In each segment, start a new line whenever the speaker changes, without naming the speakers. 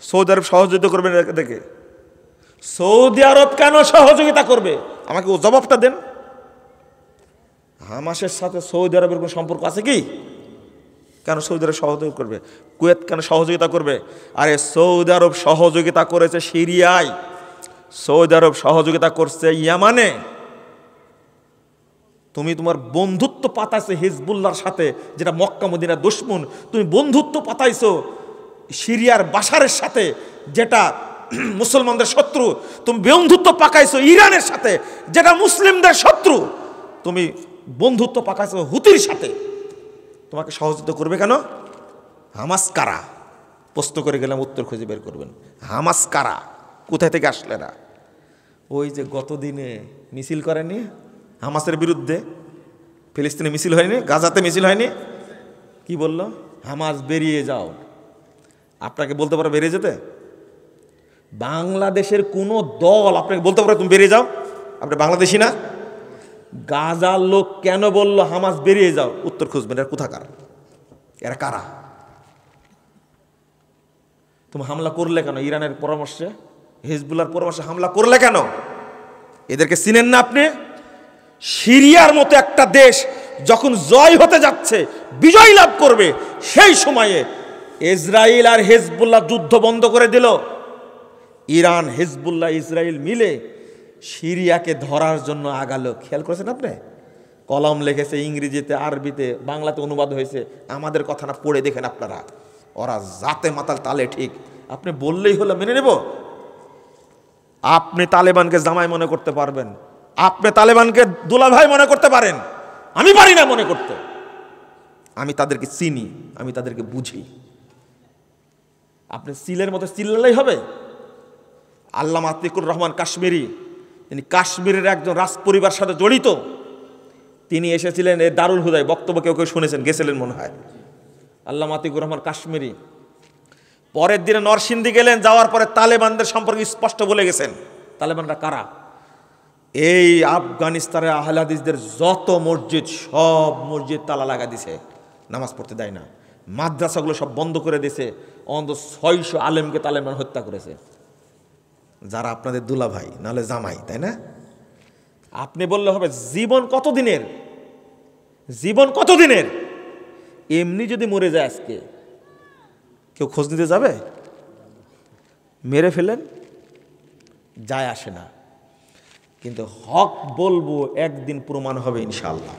Saudi আরব সহযোগিতা করবে দেখে? সৌদি আরব কেন সহযোগিতা করবে? আমাকে ও জবাবটা দেন। হামাসের সাথে সৌদি আরবের কোনো সম্পর্ক আছে কি? কেন সৌদি আরব সহযোগিতা করবে? কুয়েত কেন সহযোগিতা করবে? আরে সৌদি আরব সহযোগিতা করেছে সিরিয়ায়, সৌদি আরব সহযোগিতা করছে ইয়ামানে। তুমি তোমার বন্ধুত্ব পাতাইছো হিজবুল্লাহর সাথে, যেটা মক্কা মদিনার দুশমন। তুমি বন্ধুত্ব পাতাইছো সিরিয়ার বাশারের সাথে, যেটা মুসলমানদের শত্রু। তুমি বন্ধুত্ব পাকাইছো ইরানের সাথে, যেটা মুসলিমদের শত্রু। তুমি বন্ধুত্ব পাকাইছো হুতির সাথে। তোমাকে সহযোগিতা করবে কেন? হামাস কারা? প্রশ্ন করে গেলাম, উত্তর খুঁজে বের করবেন। হামাস কারা? কোথায় থেকে আসলে না? ওই যে গত দিনে মিছিল করেনি হামাসের বিরুদ্ধে, ফিলিস্তিনে মিছিল হয়নি, গাজাতে মিছিল হয়নি? কি বলল? হামাস বেরিয়ে যাও। আপনাকে বলতে পারে বেরিয়ে যেতে? বাংলাদেশের কোনো দল আপনাকে বলতে পারে তুমি বেরিয়ে যাও? আপনি বাংলাদেশি না? গাজার লোক কেন বলল হামাস বেরিয়ে যাও? উত্তর খুঁজবেন। এরা কোথাকার? এরা কারা? তুমি হামলা করলে কেন? ইরানের পরামর্শে, হিজবুল্লাহর পরামর্শে হামলা করলে কেন? এদেরকে চিনেন না আপনি? সিরিয়ার মতো একটা দেশ যখন জয় হতে যাচ্ছে, বিজয় লাভ করবে, সেই সময়ে ইসরায়েল আর হিজবুল্লাহ যুদ্ধ বন্ধ করে দিল। ইরান, হিজবুল্লাহ, ইসরায়েল মিলে সিরিয়াকে ধরার জন্য আগালো। খেয়াল করেছেন আপনি? কলম লিখেছে ইংরেজিতে, আরবিতে, বাংলাতে অনুবাদ হয়েছে। আমাদের কথা না পড়ে দেখেন আপনারা। ওরা জাতে মাতাল তালে ঠিক। আপনি বললেই হলো মেনে নেব? আপনি তালেবানকে জামাই মনে করতে পারবেন, আপনি তালেবানকে দুলাভাই মনে করতে পারেন, আমি পারি না মনে করতে। আমি তাদেরকে চিনি, আমি তাদেরকে বুঝি। আপনি সিলের মতো চিল্লালেই হবে? আল্লামা আতিকুর রহমান কাশ্মীরি, তিনি কাশ্মীরের একজন রাজপরিবার সাথে জড়িত। তিনি এসেছিলেন এই দারুল হুদায়, বক্তব্য কেউ কেউ শুনেছেন, গেছিলেন মনে হয়। আল্লামা আতিকুর রহমান কাশ্মীরি পরের দিনে নরসিংদী গেলেন, যাওয়ার পরে তালেবানদের সম্পর্কে স্পষ্ট বলে গেছেন। তালেবানরা কারা? এই আফগানিস্তানের আহলে হাদিসদের যত মসজিদ, সব মসজিদ তালা লাগা দিছে, নামাজ পড়তে দেয় না। মাদ্রাসাগুলো সব বন্ধ করে দিয়েছে। অন্তত 600 আলেমকে তালেবান হত্যা করেছে, যারা আপনাদের দুলাভাই নাহলে জামাই, তাই না? আপনি বললে হবে জীবন কতদিনের? জীবন কতদিনের? এমনি যদি মরে যায় আজকে, কেউ খোঁজ নিতে যাবে? মেরে ফেলেন, যায় আসে না। কিন্তু হক বলবো, একদিন প্রমাণ হবে ইনশাআল্লাহ,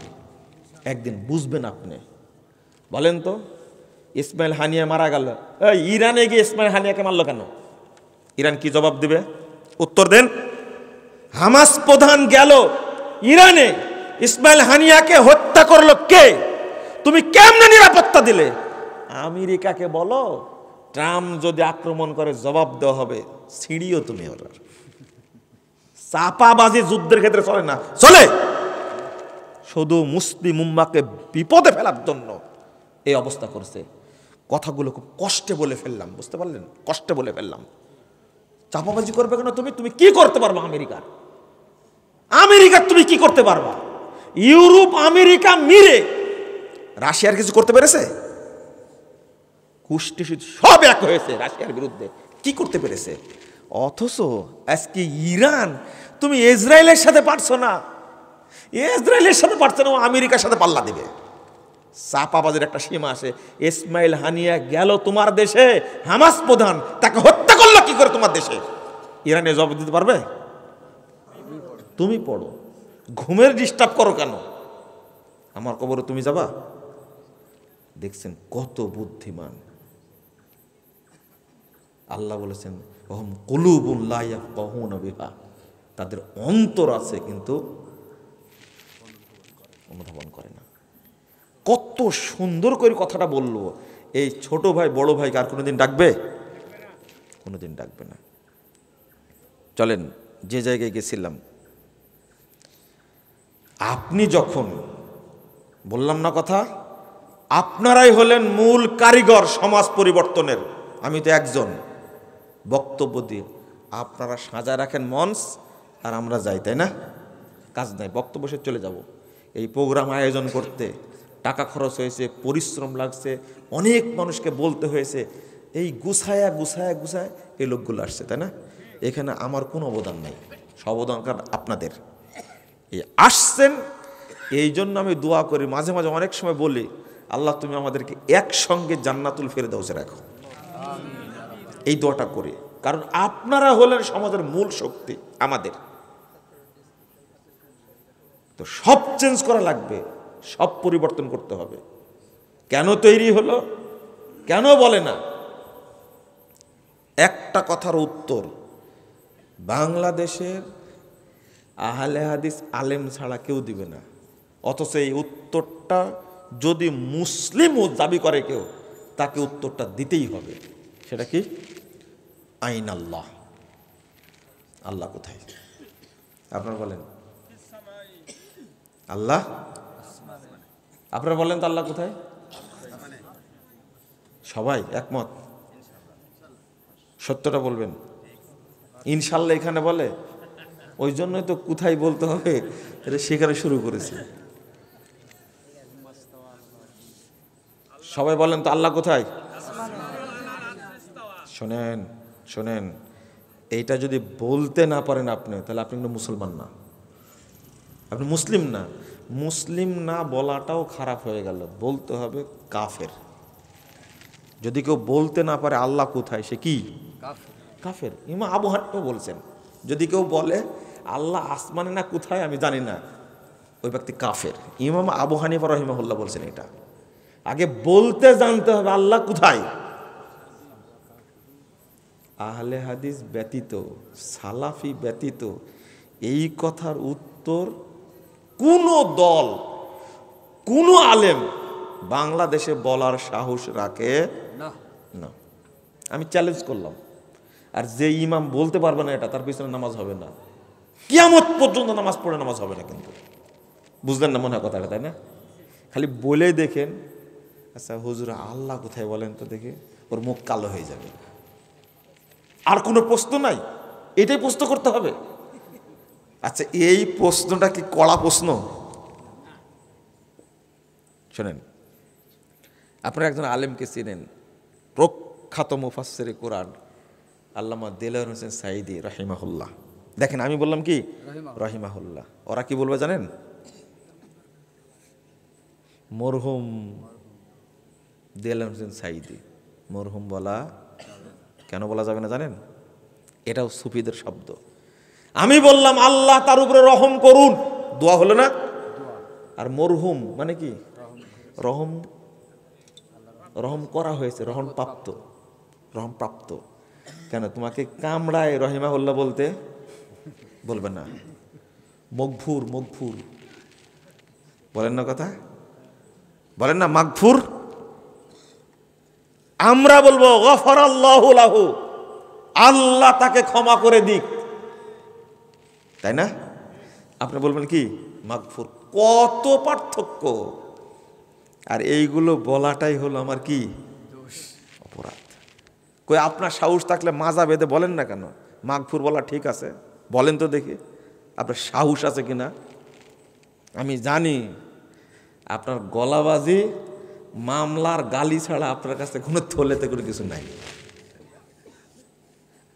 একদিন বুঝবেন আপনি। বলেন তো, ইসমাইল হানিয়া মারা গেল, ইরানে গিয়ে ইসমাইল হানিয়াকে মারলো কেন? ইরান কি জবাব দিবে? উত্তর দেন। হামাস প্রধান গেল ইরানে, ইসমাইল হানিয়াকে হত্যা করলো কে? তুমি কেমনে নিরাপত্তা দিলে? আমেরিকাকে বলো, ট্রাম্প যদি আক্রমণ করে জবাব দেওয়া হবে। ছিঁড়িও তুমি ওরা। চাপাবাজি যুদ্ধের ক্ষেত্রে চলে না, চলে শুধু মুসলিম উম্মাকে বিপদে ফেলার জন্য এই অবস্থা করছে। কথাগুলো খুব কষ্টে বলে ফেললাম, বুঝতে পারলেন? কষ্টে বলে ফেললাম। চাপাবাজি করবে কেন? তুমি কি করতে পারবা? আমেরিকা তুমি কি করতে পারবা? ইউরোপ আমেরিকা মিলে রাশিয়ার কিছু করতে পেরেছে? কুষ্টি সব এক হয়েছে রাশিয়ার বিরুদ্ধে, কি করতে পেরেছে? অথচ আজকে ইরান, তুমি ইসরায়েলের সাথে পারছো না, ইসরায়েলের সাথে পারছো না, আমেরিকার সাথে পাল্লা দিবে। চাপাবাজের একটা সীমা আছে। ইসমাইল হানিয়া গেল তোমার দেশে, হামাস প্রধান, তাকে হত্যা করলো কি করে তোমার দেশে? ইরানে জবাব দিতে পারবে? তুমি পড়ো, ঘুমের ডিস্টার্ব করো কেন? আমার কবরে তুমি যাবা? দেখছেন কত বুদ্ধিমান। আল্লাহ বলেছেন ওহম কুলুবুন লা ইয়াফকাহুনা বিহা, তাদের অন্তর আছে কিন্তু অনুধাবন করে না। কত সুন্দর করে কথাটা বললো। এই ছোট ভাই বড় ভাইকে আর কোনোদিন ডাকবে? কোনোদিন ডাকবে না। চলেন, যে জায়গায় গেছিলাম, আপনি যখন বললাম না কথা, আপনারাই হলেন মূল কারিগর সমাজ পরিবর্তনের। আমি তো একজন বক্তব্য দিয়ে, আপনারা সাজায় রাখেন মঞ্চ আর আমরা যাই, তাই না? কাজ নাই, বক্তব্য সে চলে যাব। এই প্রোগ্রাম আয়োজন করতে টাকা খরচ হয়েছে, পরিশ্রম লাগছে, অনেক মানুষকে বলতে হয়েছে। এই গুছায়া গুছায়া গুছায় এই লোকগুলো আসছে, তাই না? এখানে আমার কোনো অবদান নাই, সব অবদানকার আপনাদের। এই আসছেন, এই জন্য আমি দোয়া করি, মাঝে মাঝে অনেক সময় বলি, আল্লাহ তুমি আমাদেরকে একসঙ্গে জান্নাতুল ফেরদাউসে রাখো, এই দোয়াটা করি। কারণ আপনারা হলেন সমাজের মূল শক্তি আমাদের। তো সব চেঞ্জ করা লাগবে, সব পরিবর্তন করতে হবে। কেন তৈরি হলো, কেন বলে না? একটা কথার উত্তর বাংলাদেশের আহলে হাদিস আলেম ছাড়া কেউ দিবে না। অথচ এই উত্তরটা যদি মুসলিমও দাবি করে কেউ, তাকে উত্তরটা দিতেই হবে। সেটা কি? আইন আল্লাহ, আল্লাহ কোথায়? আপনারা বলেন আল্লাহ, আপনারা বলেন তো আল্লাহ কোথায়? সবাই একমত? সত্যটা বলবেন ইনশাল্লাহ। এখানে বলে, ওই জন্যই তো কোথায় বলতে হবে এটা সেখানে শুরু করেছে। সবাই বলেন তো আল্লাহ কোথায়? শোনেন শোনেন, এইটা যদি বলতে না পারেন আপনি, তাহলে আপনি কিন্তু মুসলমান না, আপনি মুসলিম না। মুসলিম না বলাটাও খারাপ হয়ে গেল, বলতে হবে কাফের। যদি কেউ বলতে না পারে আল্লাহ কোথায়, সে কি? কাফের। ইমাম আবু হানিফা বলছেন, যদি কেউ বলে আল্লাহ আসমানে না কোথায় আমি জানি না, ওই ব্যক্তি কাফের। ইমাম আবু হানিফা রাহিমাহুল্লাহ বলছেন এটা। আগে বলতে জানতে হবে আল্লাহ কোথায়। আহলে হাদিস ব্যতীত, সালাফি ব্যতীত এই কথার উত্তর কোনো দল, কোনো আলেম বাংলাদেশে বলার সাহস রাখে না। আমি চ্যালেঞ্জ করলাম। আর যে ইমাম বলতে পারবে না এটা, তার পিছনে নামাজ হবে না, কিয়ামত পর্যন্ত নামাজ পড়ে নামাজ হবে না। কিন্তু বুঝলেন না মনে হয় কথাটা, তাই না? খালি বলে দেখেন, আচ্ছা হুজুর আল্লাহ কোথায় বলেন তো দেখে, ওর মুখ কালো হয়ে যাবে। আর কোনো প্রশ্ন নাই, এটাই প্রশ্ন করতে হবে। আচ্ছা এই প্রশ্নটা কি কড়া প্রশ্ন? শোনেন, আপনারা একজন আলেমকে চিনেন, প্রখ্যাত মুফাসসিরে কোরআন আল্লামা দেলোয়ার হোসেন সাঈদী রাহিমাহুল্লাহ। দেখেন আমি বললাম কি রাহিমাহুল্লাহ, ওরা কি বলবে জানেন? মরহুম দেলোয়ার হোসেন সাঈদী। মরহুম বলা কেন বলা যাবে না জানেন? এটাও সুফিদের শব্দ। আমি বললাম আল্লাহ তার উপরে রহম করুন, দোয়া হলো না? আর মরহুম মানে কি? রহম, রহম করা হয়েছে, রহম প্রাপ্ত, রহম প্রাপ্ত। কেন তোমাকে কামড়ায় রহিমাহুল্লাহ বলতে বলবেন না? মগফুর, মগফুর বলেন না, কথা বলেন না, মাগফুর। আমরা বলবো গফারাল্লাহু লাহু, আল্লাহ তাকে ক্ষমা করে দিক, তাই না? আপনি বলবেন কি? মাগফুর। কত পার্থক্য! আর এইগুলো বলাটাই হলো আমার কি? অপরাধ। কই আপনার সাহস থাকলে মাজা বেঁধে বলেন না কেন? মাগফুর বলা ঠিক আছে, বলেন তো দেখি আপনার সাহস আছে কিনা। আমি জানি আপনার গলাবাজি, মামলার গালি ছাড়া আপনার কাছে কোনো থলেতে করে কিছু নাই।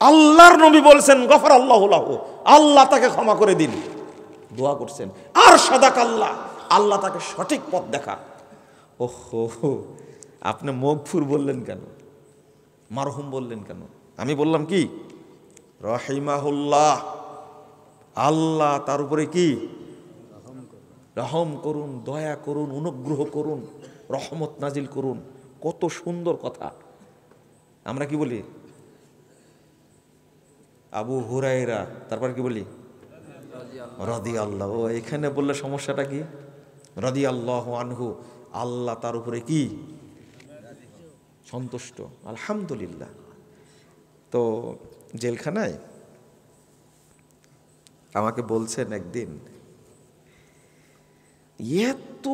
আল্লাহর নবী বলছেন গফারাল্লাহু লাহু, আল্লাহ তাকে ক্ষমা করে দিন, দোয়া করছেন। আর সাদাকাল্লাহ, আল্লাহ তাকে সঠিক পথ দেখা। ওহো, আপনি মগফুর বললেন কেন? মারহুম বললেন কেন? আমি বললাম কি রহিমাহুল্লাহ, আল্লাহ তার উপরে কি রহম করুন, দয়া করুন, অনুগ্রহ করুন, রহমত নাজিল করুন। কত সুন্দর কথা। আমরা কি বলি? আবু হুরায়রা, তারপর কি বলি? রাদিয়াল্লাহু। ও এখানে বললে সমস্যাটা কি? রাদিয়াল্লাহু আনহু, আল্লাহ তার উপরে কি সন্তুষ্ট, আলহামদুলিল্লাহ। তো জেলখানায় আমাকে বলছেন একদিন, এত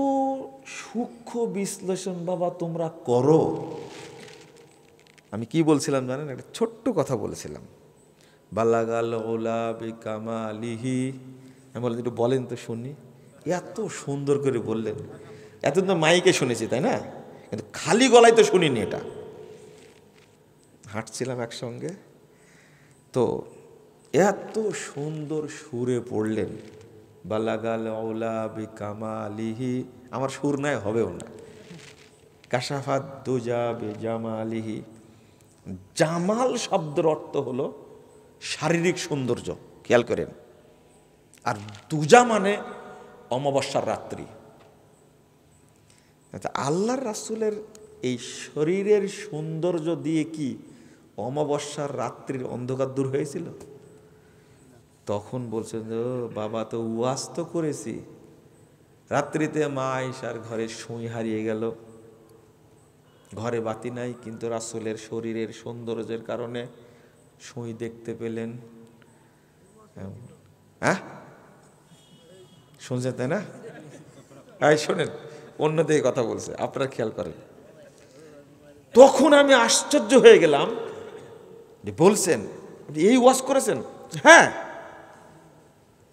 সূক্ষ্ম বিশ্লেষণ বাবা তোমরা করো। আমি কি বলছিলাম জানেন? একটা ছোট্ট কথা বলেছিলাম, বালাগাল ওলা বিকামালিহি। আমি বললাম একটু বলেন তো শুনি। এত সুন্দর করে বললেন। এতদিন তো মাইকে শুনেছি, তাই না? কিন্তু খালি গলায় তো শুনিনি এটা। হাঁটছিলাম একসঙ্গে, তো এত সুন্দর সুরে পড়লেন, বালাগাল আউলা বিকামালিহি, আমার সুর নাই, হবেও না। কাশাফাত দুজা বিজামালিহি, জামাল শব্দের অর্থ হলো শারীরিক সৌন্দর্য, খেয়াল করেন। আর দুজা মানে অমাবস্যার রাত্রি। আল্লাহর রাসূলের এই শরীরের সৌন্দর্য দিয়ে কি অমাবস্যার রাত্রির অন্ধকার দূর হয়েছিল? তখন বলছেন যে বাবা, তো ওয়াজ তো করেছি, রাত্রিতে মা আয়েশার ঘরে সুই হারিয়ে গেল, ঘরে বাতি নাই, কিন্তু রাসূলের শরীরের সৌন্দর্যের কারণে সুই দেখতে পেলেন। হ্যাঁ, শুনছেন তাই না? এই শোনেন, অন্যদিকে কথা বলছে, আপনারা খেয়াল করেন। তখন আমি আশ্চর্য হয়ে গেলাম, যে বলছেন এই ওয়াজ করেছেন? হ্যাঁ।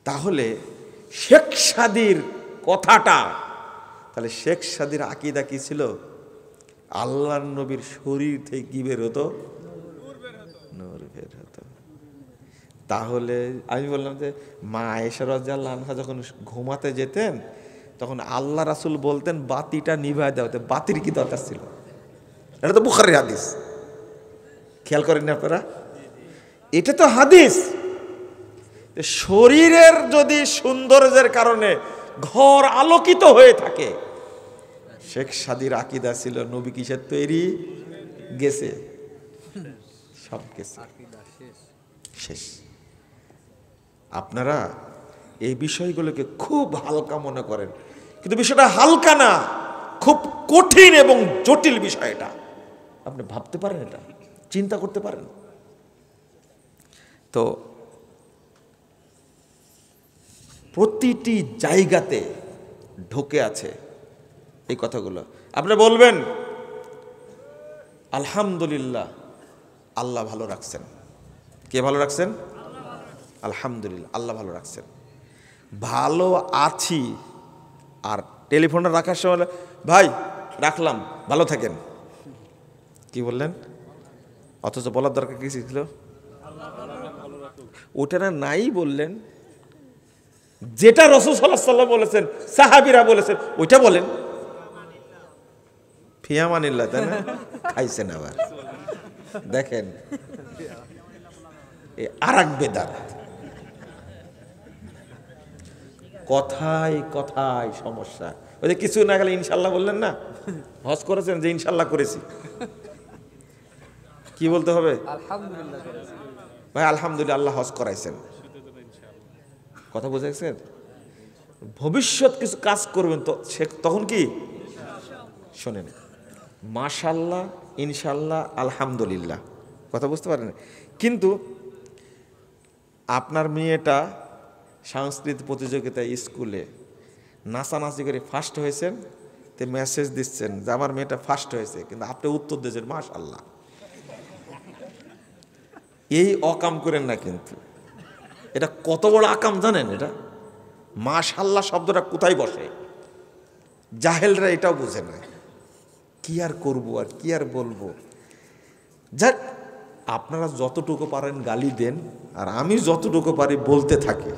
তাহলে শেখ সাদির কথাটা, তাহলে শেখ সাদির আকীদা কি ছিল? আল্লাহর নবীর শরীর থেকে কি বের হতো? নূর বের হতো। তাহলে আমি বললাম যে মা আয়েশা রাদিয়াল্লাহু আনহা যখন ঘুমাতে যেতেন, তখন আল্লাহ রাসূল বলতেন বাতিটা নিভায় দাও। বাতির কি দরকার ছিল? এটা তো বুখারীর হাদিস, খেয়াল করেন না আপনারা? এটা তো হাদিস। শরীরের যদি সৌন্দর্যের কারণে ঘর আলোকিত হয়ে থাকে, শেখ সাদির আকীদা ছিল নবী কিসের তৈরি? গেছে, সব গেছে, শেষ। আপনারা এই বিষয়গুলোকে খুব হালকা মনে করেন, কিন্তু বিষয়টা হালকা না, খুব কঠিন এবং জটিল বিষয়। এটা আপনি ভাবতে পারেন, এটা চিন্তা করতে পারেন। তো প্রতিটি জায়গাতে ঢোকে আছে এই কথাগুলো। আপনি বলবেন আলহামদুলিল্লাহ, আল্লাহ ভালো রাখছেন। কে ভালো রাখছেন? আলহামদুলিল্লাহ, আল্লাহ ভালো রাখছেন। ভালো আছি, আর টেলিফোনটা রাখার সময় ভাই রাখলাম, ভালো থাকেন, কি বললেন? অথচ বলার দরকার কি ছিল? ওটা না নাই বললেন, যেটা রাসূল সাল্লাল্লাহু আলাইহি ওয়াসাল্লাম বলেছেন, সাহাবীরা বলেছেন, ওইটা বলেন। ফিয়ামানিল্লাহ, তাই না? খাইছেন আবার, দেখেন আরেক বেদাত। কথায় কথায় সমস্যা। ওই যে কিছু না গেলে ইনশাল্লাহ বললেন না, হজ করেছেন, যে ইনশাল্লাহ করেছি, কি বলতে হবে?
আলহামদুলিল্লাহ।
ভাই আলহামদুলিল্লাহ, আল্লাহ হজ করাইছেন, কথা বুঝেছেন? ভবিষ্যৎ কিছু কাজ করবেন তো তখন কি শোনেন, মাশাল্লাহ, ইনশাল্লাহ, আলহামদুলিল্লাহ, কথা বুঝতে পারেন? কিন্তু আপনার মেয়েটা সাংস্কৃতিক প্রতিযোগিতায় স্কুলে নাচানাচি করে ফার্স্ট হয়েছেন, তে মেসেজ দিচ্ছেন যে আমার মেয়েটা ফার্স্ট হয়েছে, কিন্তু আপনি উত্তর দিয়েছেন মাশাল্লাহ। এই অকাম করেন না, কিন্তু এটা কত বড় আকাম জানেন? এটা মাশাল্লাহ শব্দটা কোথায় বসে, জাহেলরা এটাও বুঝে না। কি আর করব, আর কি আর বলবো। যাক, আপনারা যতটুকু পারেন গালি দেন, আর আমি যতটুকু পারি বলতে থাকি,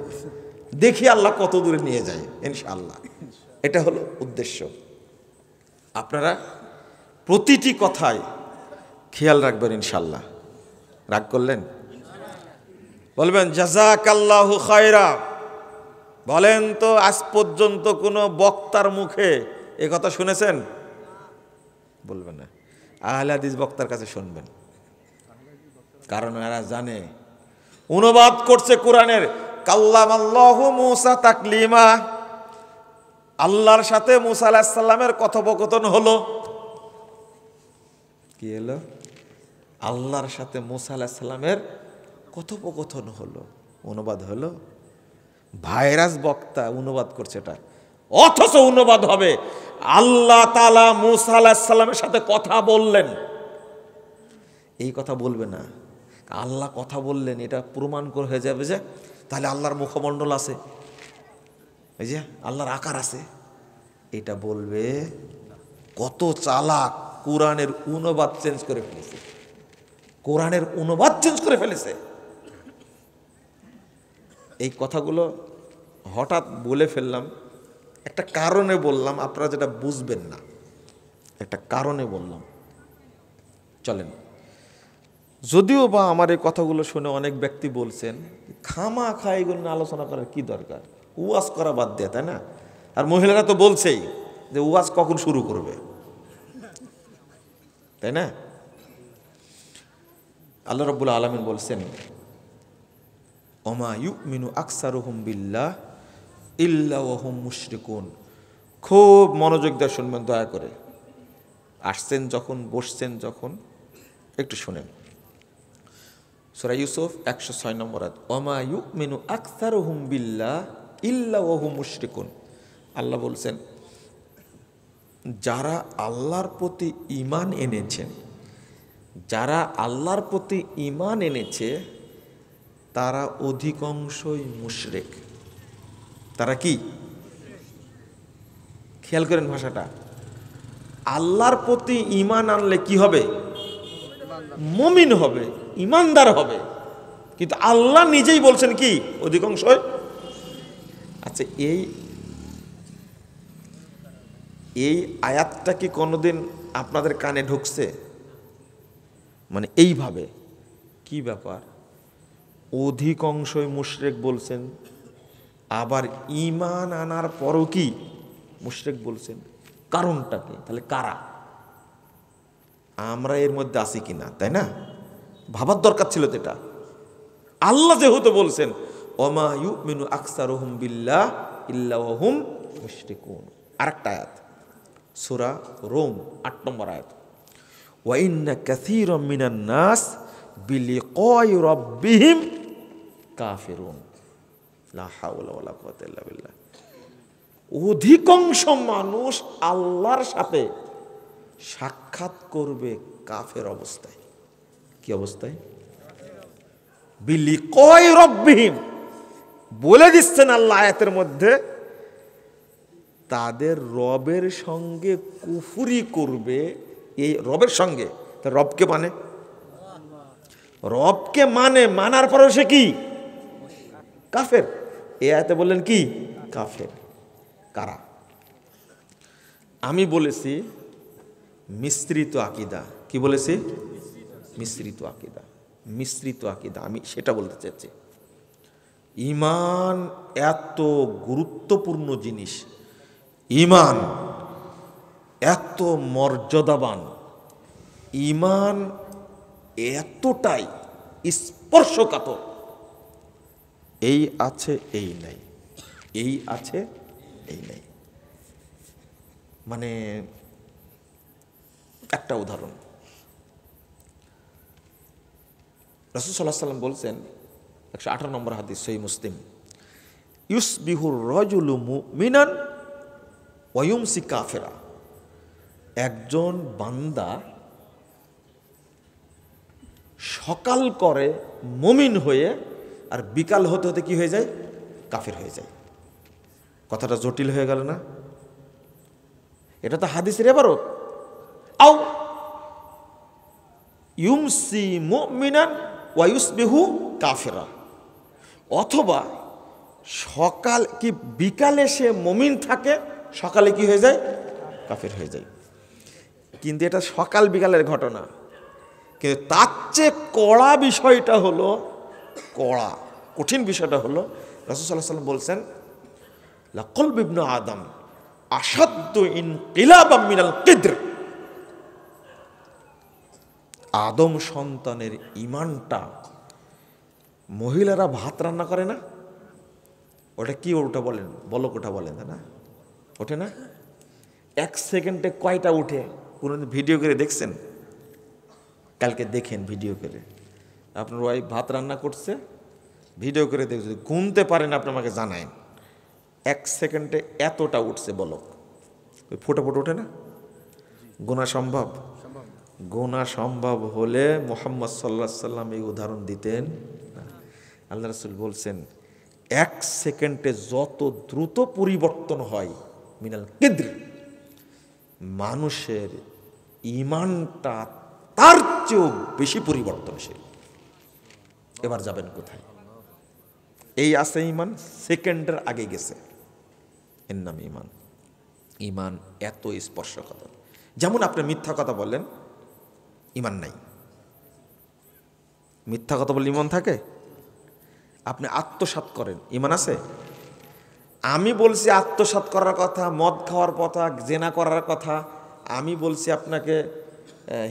দেখি আল্লাহ কত দূরে নিয়ে যায় ইনশাআল্লাহ। এটা হলো উদ্দেশ্য। আপনারা প্রতিটি কথায় খেয়াল রাখবেন ইনশাআল্লাহ। রাগ করলেন? বলবেন জাযাকাল্লাহু খায়রা। বলেন তো আজ পর্যন্ত কোনো বক্তার মুখে এ কথা শুনেছেন? বলবেন না। আহলে হাদিস বক্তার কাছে শুনবেন, কারণ এরা জানে অনুবাদ করছে কোরআনের, কাল্লামাল্লাহু মূসা তাকলিমা, আল্লাহর সাথে মূসা আলাইহিস সালামের কথোপকথন হলো। কি হলো? আল্লাহর সাথে মূসা আলাইহিস সালামের কথোপকথন হলো, অনুবাদ হলো। ভাইরাস বক্তা অনুবাদ করছে এটা, অথচ অনুবাদ হবে আল্লাহ তাআলা মূসা আলাইহিস সালামের সাথে কথা বললেন। এই কথা বলবে না, আল্লাহ কথা বললেন, এটা প্রমাণ করে হয়ে যাবে যে তাহলে আল্লাহর মুখমণ্ডল আছে, এই যে আল্লাহর আকার আছে। এটা বলবে কত চালাক, কোরআনের অনুবাদ চেঞ্জ করে ফেলেছে। কোরআনের অনুবাদ চেঞ্জ করে ফেলেছে। এই কথাগুলো হঠাৎ বলে ফেললাম, একটা কারণে বললাম, আপনারা যেটা বুঝবেন না, একটা কারণে বললাম। চলেন, যদিও বা আমার এই কথাগুলো শুনে অনেক ব্যক্তি বলছেন খামা খাই এগুলো নিয়ে আলোচনা করার কি দরকার, ওয়াজ করা বাদ দেয়, তাই না? আর মহিলারা তো বলছেই যে ওয়াজ কখন শুরু করবে, তাই না? আল্লাহ রাব্বুল আলামিন বলছেন, ওমা ইউমিনু আকসারুহুম বিল্লাহ ইল্লা ওয়া হুম মুশরিকুন। খুব মনোযোগ দিয়ে শুনবেন দয়া করে, আসছেন যখন, বসছেন যখন, একটু শুনেন। সূরা ইউসুফ 106 নম্বর আয়াত, ওমা ইউমিনু আকসারুহুম বিল্লাহ ইল্লা ওয়া হুম মুশরিকুন। আল্লাহ বলছেন, যারা আল্লাহর প্রতি ঈমান এনেছেন, যারা আল্লাহর প্রতি ঈমান এনেছে তারা অধিকাংশই মুশরিক। তারা কি? খেয়াল করেন ভাষাটা। আল্লাহর প্রতি ঈমান আনলে কি হবে? মুমিন হবে, ঈমানদার হবে। কিন্তু আল্লাহ নিজেই বলছেন কি? অধিকাংশই। আচ্ছা, এই আয়াতটা কি কোনোদিন আপনাদের কানে ঢুকছে? মানে এইভাবে কি ব্যাপার, অধিকাংশই মুশরিক বলছেন, আবার ঈমান আনার পরও কি মুশরিক বলছেন? কারণটা কি? তাহলে কারা? আমরা এর মধ্যে আছি কিনা, তাই না? ভাবার দরকার ছিল তো এটা। আল্লাহ যেহেতু বলছেন ওমা ইউমিনু আকসারুহুম বিল্লাহ ইল্লা ওয়া হুম মুশরিকুন। আরেকটা আয়াত, সূরা রুম 8 নম্বর আয়াত, ওয়া ইন্না কাসীরাম মিনান নাস বিলিকাই রাব্বিহিম কাফিরুন লা হাওলা ওয়ালা কুওয়াতা ইল্লা বিল্লাহ। অধিকাংশ মানুষ আল্লাহর সাথে সাক্ষাৎ করবে কাফের অবস্থায়। কি অবস্থায়? বিলিকাই রাব্বিহিম, বলে দিচ্ছেন আল্লাহ আয়াতের মধ্যে, তাদের রবের সঙ্গে কুফরি করবে। এই রবের সঙ্গে, রবকে মানে, রবকে মানে, মানার পরেও সে কি? কাফের। এই আয়াতে বললেন কি? কাফের। কারা? আমি বলেছি মিশ্রিত আকীদা। কি বলেছি? মিশ্রিত আকীদা। মিশ্রিত আকীদা, আমি সেটা বলতে চাচ্ছি। ঈমান এত গুরুত্বপূর্ণ জিনিস, ঈমান এত মর্যাদাবান, ঈমান এতটাই স্পর্শকাতর। এই আছে, এই নাই, এই আছে, এই নাই। মানে একটা উদাহরণ, রাসূল সাল্লাল্লাহু আলাইহি ওয়াসাল্লাম বলছেন, 118 নম্বর হাদিস, সহিহ মুসলিম, ইউসবিহুর রাজুলু মুমিনান ওয়া ইউমসি কাফিরা। একজন বান্দা সকাল করে মুমিন হয়ে আর বিকাল হতে হতে কি হয়ে যায়? কাফির হয়ে যায়। কথাটা জটিল হয়ে গেল না? এটা তো হাদিসের ইবারত। আও ইউমসি মুমিনান ওয়া ইউসবিহু কাফিরা, অথবা সকাল কি বিকালে সে মুমিন থাকে, সকালে কি হয়ে যায়? কাফির হয়ে যায়। কিন্তু এটা সকাল বিকালের ঘটনা। কিন্তু তার চেয়ে কড়া বিষয়টা হলো, কড়া কঠিন বিষয়টা হলো, রাসূল সাল্লাল্লাহু আলাইহি ওয়াসাল্লাম বলছেন, লাকলবু ইবনু আদম আশাদ্দু ইনকিলাবাম মিনাল কিদ্র। আদম সন্তানের ঈমানটা, মহিলারা ভাত রান্না করে না, ওটা কি ওটা বলেন, বলক ওঠা বলেন, তাই না? ওঠে না? 1 সেকেন্ডে কয়টা উঠে? কোনোদিন ভিডিও করে দেখছেন? কালকে দেখেন ভিডিও করে, আপনার ওয়াইফ ভাত রান্না করছে, ভিডিও করে দেখছে, গুনতে পারেন আপনি আমাকে জানায়েন, 1 সেকেন্ডে এতটা উঠছে বলক। ওই ফোটা ফোটা ওঠে না? গোনা সম্ভব? গোনা সম্ভব হলে মুহাম্মদ সাল্লাল্লাহু আলাইহি সাল্লাম এই উদাহরণ দিতেন না। আল্লাহ রাসূল বলছেন, 1 সেকেন্ডে যত দ্রুত পরিবর্তন হয় মিনাল কিদ্র, মানুষের ঈমানটা তার চেয়েও বেশি পরিবর্তনশীল। এবার যাবেন কোথায়? এই আছে ইমান, সেকেন্ডের আগে গেছে, এর নাম ইমান। ইমান এত স্পর্শকাতর। যেমন আপনি মিথ্যা কথা বললেন, ইমান নাই। মিথ্যা কথা বললে ইমান থাকে? আপনি আত্মসাৎ করেন, ইমান আছে? আমি বলছি আত্মসাৎ করার কথা, মদ খাওয়ার কথা, জেনা করার কথা, আমি বলছি আপনাকে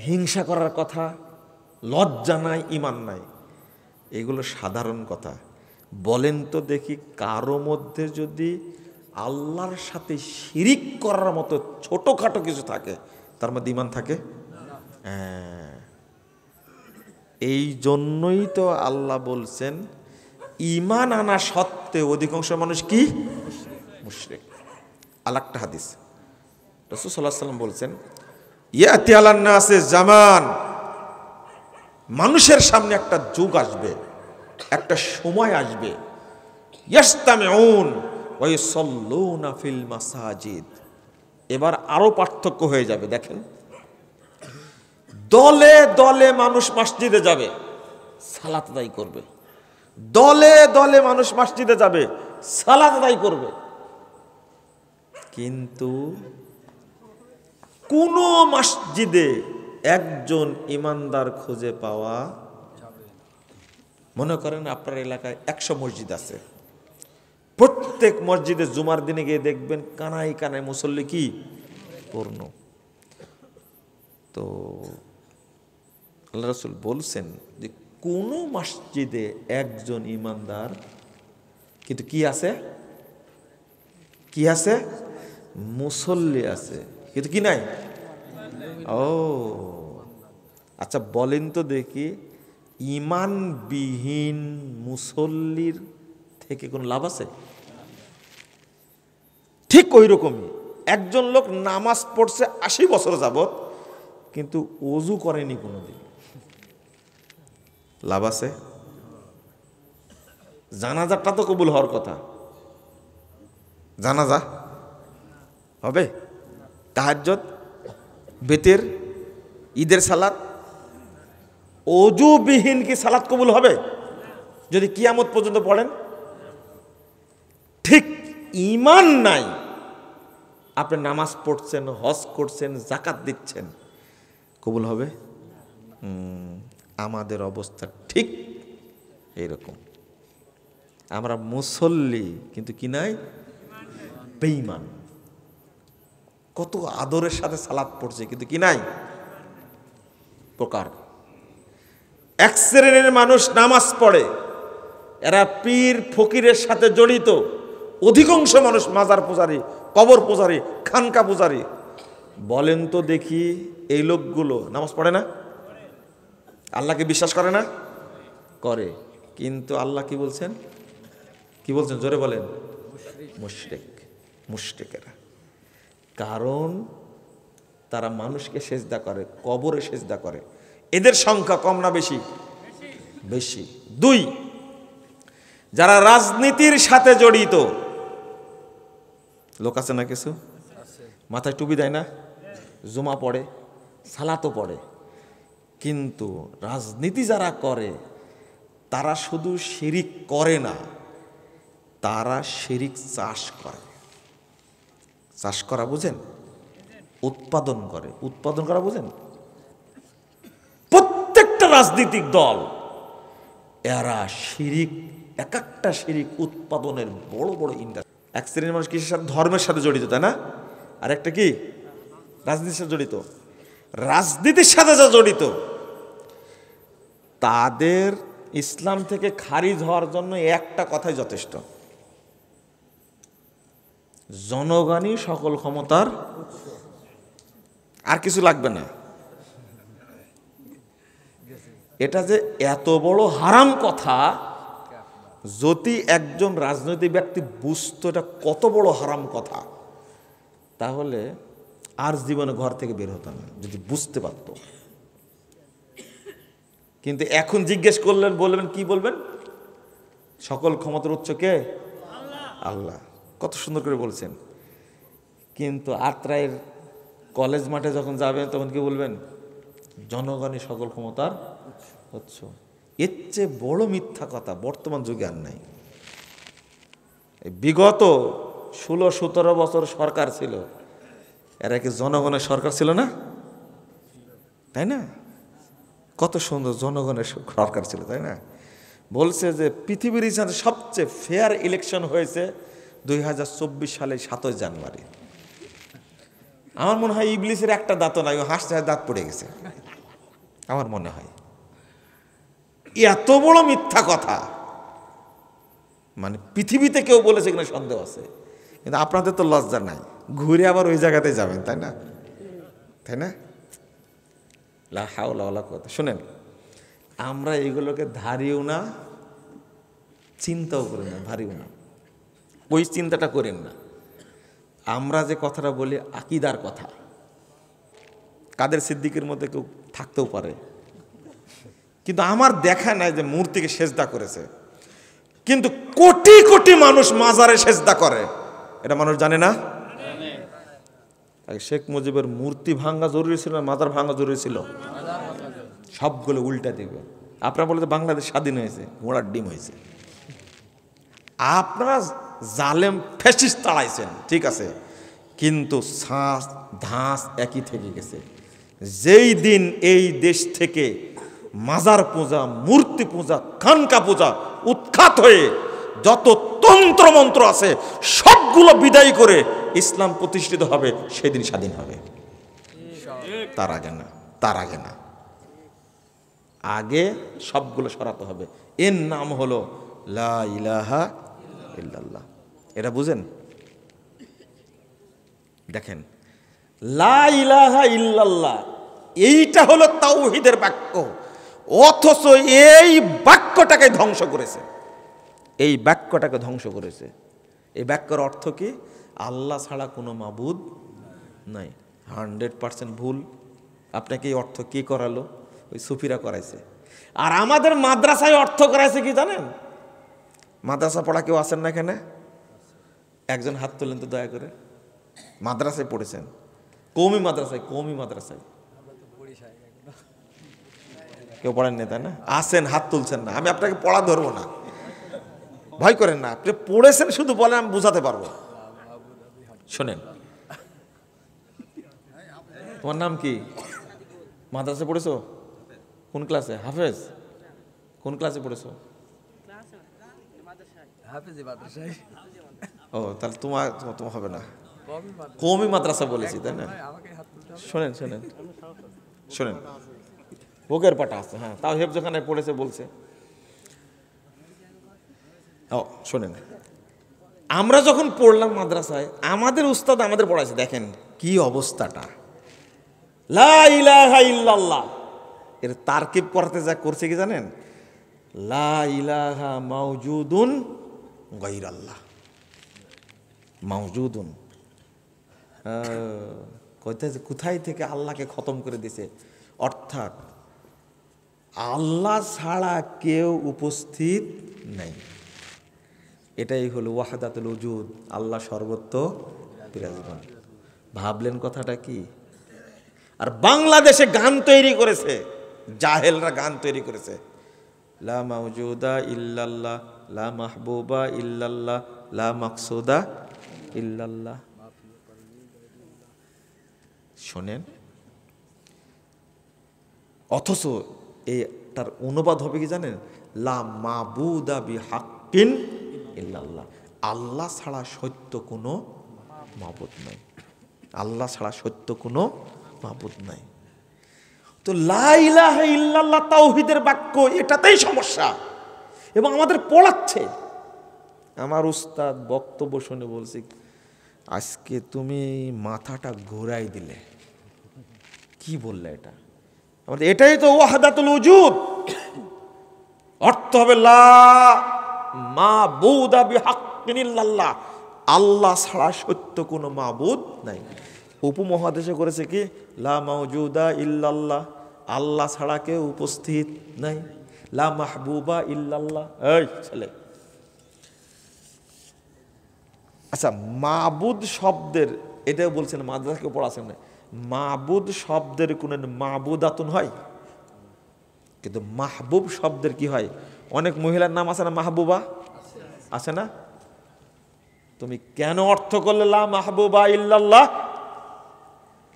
হিংসা করার কথা, লজ্জা নাই, ইমান নাই। এগুলো সাধারণ কথা। বলেন তো দেখি, কারো মধ্যে যদি আল্লাহর সাথে শিরিক করার মতো ছোটখাটো কিছু থাকে, তার মধ্যে ইমান থাকে? হ্যাঁ, এই জন্যই তো আল্লাহ বলছেন ইমান আনা সত্ত্বেও অধিকাংশ মানুষ কি? মুশরিক। আরেকটা হাদিস রাসূল সাল্লাল্লাহু আলাইহি ওয়াসাল্লাম বলছেন, ইয়াতি আলান নাসে জামান, মানুষের সামনে একটা যুগ আসবে, একটা সময় আসবে, ইয়াস্তামিউন ওয়া ইউসাল্লুনা ফিল মাসাজিদ। এবার আরো পার্থক্য হয়ে যাবে। দেখেন, দলে দলে মানুষ মসজিদে যাবে, সালাত আদায় করবে। দলে দলে মানুষ মসজিদে যাবে, সালাত আদায় করবে। কিন্তু কোন মসজিদে একজন ইমানদার খুঁজে পাওয়া যাবে? মনে করেন আপনার এলাকায় 100 মসজিদ আছে, প্রত্যেক মসজিদে জুমার দিনে গিয়ে দেখবেন কানায় কানায় মুসল্লি কি পূর্ণ। তো আল্লাহ রাসূল বলছেন যে কোন মসজিদে একজন ইমানদার, কিন্তু কি আছে? কি আছে? মুসল্লি আছে, কিন্তু কি নাই? ও আচ্ছা, বলেন তো দেখি, ইমানবিহীন মুসল্লির থেকে কোনো লাভ আছে? ঠিক ওই রকমই একজন লোক নামাজ পড়ছে 80 বছর যাবত, কিন্তু ওযু করেনি কোনোদিন, লাভ আছে? জানাজাটা তো কবুল হওয়ার কথা, জানাজা হবে? তাহাজ্জুদ, বেতের, ঈদের সালাত, ওযুবিহীন কি সালাত কবুল হবে যদি কিয়ামত পর্যন্ত পড়েন? ঠিক ঈমান নাই, আপনি নামাজ পড়ছেন, হজ করছেন, যাকাত দিচ্ছেন, কবুল হবে? আমাদের অবস্থা ঠিক এইরকম। আমরা মুসল্লি, কিন্তু কি নাই? বেঈমান। কত আদরের সাথে সালাত পড়ছে, কিন্তু কি নাই? প্রকার। এক শ্রেণীর মানুষ নামাজ পড়ে, এরা পীর ফকিরের সাথে জড়িত। অধিকাংশ মানুষ মাজার পূজারী, কবর পূজারী, খানকা পূজারী। বলেন তো দেখি, এই লোকগুলো নামাজ পড়ে না? আল্লাহকে বিশ্বাস করে না? করে। কিন্তু আল্লাহ কি বলছেন? কি বলছেন? জোরে বলেন। মুশরিক, মুশরিকেরা। কারণ তারা মানুষকে সেজদা করে, কবরে সেজদা করে। এদের সংখ্যা কম না বেশি? বেশি। 2, যারা রাজনীতির সাথে জড়িত লোক আছে না কিছু, মাথায় টুপি দেয় না, জুমা পড়ে, সালাতও পড়ে, কিন্তু রাজনীতি যারা করে তারা শুধু শিরিক করে না, তারা শিরিক চাষ করে। চাষ করা বুঝেন? উৎপাদন করে। উৎপাদন করা বুঝেন? প্রত্যেকটা রাজনৈতিক দল এরা শিরিক, এক একটা শিরিক উৎপাদনের বড় বড় ইন্ডাস্ট্রি। এক শ্রেণীর মানুষ কিসের সাথে? ধর্মের সাথে জড়িত, তাই না? আর একটা কি? রাজনীতির সাথে জড়িত। রাজনীতির সাথে যা জড়িত, তাদের ইসলাম থেকে খারিজ হওয়ার জন্য একটা কথাই যথেষ্ট, জনগণই সকল ক্ষমতার, আর কিছু লাগবে না। এটা যে এত বড় হারাম কথা, যদি একজন রাজনৈতিক ব্যক্তি বুঝতো এটা কত বড় হারাম কথা, তাহলে আর জীবনে ঘর থেকে বের হতো না, যদি বুঝতে পারত। কিন্তু এখন জিজ্ঞেস করলেন, বলবেন কি? বলবেন সকল ক্ষমতার উৎস কে? আল্লাহ। কত সুন্দর করে বলছেন। কিন্তু আত্রাইয়ের কলেজ মাঠে যখন যাবেন তখন কি বলবেন? জনগণই সকল ক্ষমতার উৎস। এর চেয়ে বড় মিথ্যা কথা বর্তমান যুগে আর নাই। বিগত 16-17 বছর সরকার ছিল, এরা কি জনগণের সরকার ছিল না? তাই না? কত সুন্দর জনগণের সরকার ছিল, তাই না? বলছে যে পৃথিবীর ইতিহাসে সবচেয়ে ফেয়ার ইলেকশন হয়েছে 2024 সালে 7 জানুয়ারি। আমার মনে হয় ইবলিসের একটা দাঁতও নাই, হাসতে দাঁত পড়ে গেছে আমার মনে হয়। এত বড় মিথ্যা কথা মানে পৃথিবীতে কেউ বলেছে কিনা সন্দেহ আছে। কিন্তু আপনাদের তো লজ্জা নাই, ঘুরে আবার ওই জায়গাতে যাবেন, তাই না? তাই না? লা হাওলা ওয়ালা কুওয়াতা। শুনেন, আমরা এগুলোকে ধারিও না, চিন্তাও করি না, ধারিও না, ওই চিন্তাটা করেন না। আমরা যে কথাটা বলি আকিদার কথা, কাদের সিদ্দিকের মধ্যে কেউ থাকতেও পারে, কিন্তু আমার দেখা নাই যে মূর্তিকে সেজদা করেছে। কিন্তু কোটি কোটি মানুষ মাজারে সেজদা করে, এটা মানুষ জানে না। শেখ মুজিবের মূর্তি ভাঙা জরুরি ছিল না মাজার ভাঙা জরুরি ছিল? সবগুলো উল্টা দিবে। আপনারা বলে বাংলাদেশ স্বাধীন হয়েছে, ঘোড়ার ডিম হয়েছে। আপনারা জালেম ফ্যাসিস্ট তাড়াইছেন, ঠিক আছে, কিন্তু শ্বাস ধাঁস একই থেকে গেছে। যেই দিন এই দেশ থেকে মাজার পূজা, মূর্তি পূজা, খানকা পূজা উৎখাত হয়ে যত তন্ত্র মন্ত্র আছে সবগুলো বিদায় করে ইসলাম প্রতিষ্ঠিত হবে, সেদিন স্বাধীন হবে। তার আগে না, তার আগে না, আগে সবগুলো সরাতে হবে। এর নাম হলো লা ইলাহা ইল্লাল্লাহ। এটা বুঝেন? দেখেন, লা ইলাহা ইল্লাল্লাহ এইটা হলো তাওহীদের বাক্য, অথচ এই বাক্যটাকে ধ্বংস করেছে, এই বাক্যটাকে ধ্বংস করেছে। এই বাক্যের অর্থ কি? আল্লাহ ছাড়া কোনো মাবুদ নাই। 100% ভুল। আপনাকে এই অর্থ কি করালো? ওই সুফিরা করাইছে। আর আমাদের মাদ্রাসায় অর্থ করাইছে কি জানেন? মাদ্রাসা পড়া কেউ আছেন না এখানে? একজন হাত তোলেন তো দয়া করে। মাদ্রাসায় পড়েছেন? কওমি মাদ্রাসায়? কওমি মাদ্রাসায় কেউ পড়েননি, তাই না? আসেন, হাত তুলছেন না। আমি আপনাকে পড়া ধরবো না, ভয় করেন না। আপনি পড়েছেন শুধু বলেন, আমি বুঝাতে পারবো। শোনেন, তোমার নাম কি? মাদ্রাসায় পড়েছো? কোন ক্লাসে? হাফেজ? কোন ক্লাসে পড়েছো? ও, তাহলে তোমার তোমার হবে না। কওমি মাদ্রাসা বলেছি, তাই না? শোনেন শোনেন শোনেন, বুকের পাটা আছে, হ্যাঁ, তাও হেফজখানায় পড়েছে বলছে। ও শোনেন, আমরা যখন পড়লাম মাদ্রাসায়, আমাদের উস্তাদ আমাদের পড়াইছে, দেখেন কি অবস্থাটা। লা ইলাহা ইল্লাল্লাহ এর তারকিব করতে যা করছে কি জানেন? লা ইলাহা মাওজুদুন গায়রাল্লাহ। মাওজুদুন কোথায় থেকে আল্লাহকে খতম করে দিছে, অর্থাৎ আল্লাহ ছাড়া কেউ উপস্থিত নাই। এটাই হলো ওয়াহদাতুল উজুদ, আল্লাহ সর্বত্র বিরাজমান। ভাবলেন কথাটা কি? আর বাংলাদেশে গান তৈরি করেছে, জাহেলরা গান তৈরি করেছে, লা মাওজুদা ইল্লাল্লাহ, লা মাহবুবা ইল্লাল্লাহ, লা মাকসুদা ইল্লাল্লাহ। শোনেন, অথচ এটার অনুবাদ হবে কি জানেন? লা মাবুদা বিহাক্কিন ইল্লাল্লাহ, আল্লাহ ছাড়া সত্য কোনো মাবুদ নাই, আল্লাহ ছাড়া সত্য কোনো মাবুদ নাই। তো লা ইলাহা ইল্লাল্লাহ তাওহীদের বাক্য, এটাতেই সমস্যা এবং আমাদের পড়াচ্ছে। আমার উস্তাদ বক্তব্য শুনে বলছি, আজকে তুমি মাথাটা ঘুরাই দিলে। কি বললে এটা? আমাদের এটাই তো ওয়াহদাতুল উজুদ, অর্থ হবে লা মাবুদা বিহাক্কিন ইল্লাল্লাহ, আল্লাহ ছাড়া সত্য কোনো মাবুদ নাই। উপমহাদেশে করেছে কি? লা মাওজুদা ইল্লাল্লাহ, আল্লাহ ছাড়া কেউ উপস্থিত নাই। লা মাহবুবা ইল্লাল্লাহ, এই ছেলে, আচ্ছা মাবুদ শব্দের এটাও বলছেন, মাদ্রাসাকে পড়াছেন না, মাবুদ শব্দের কোনো মাবুদাতুন হয়, কিন্তু মাহবুব শব্দের কি হয়? অনেক মহিলার নাম আছে না, মাহবুবা আছে না? তুমি কেন অর্থ করলে লা মাহবুবা ইল্লাল্লাহ,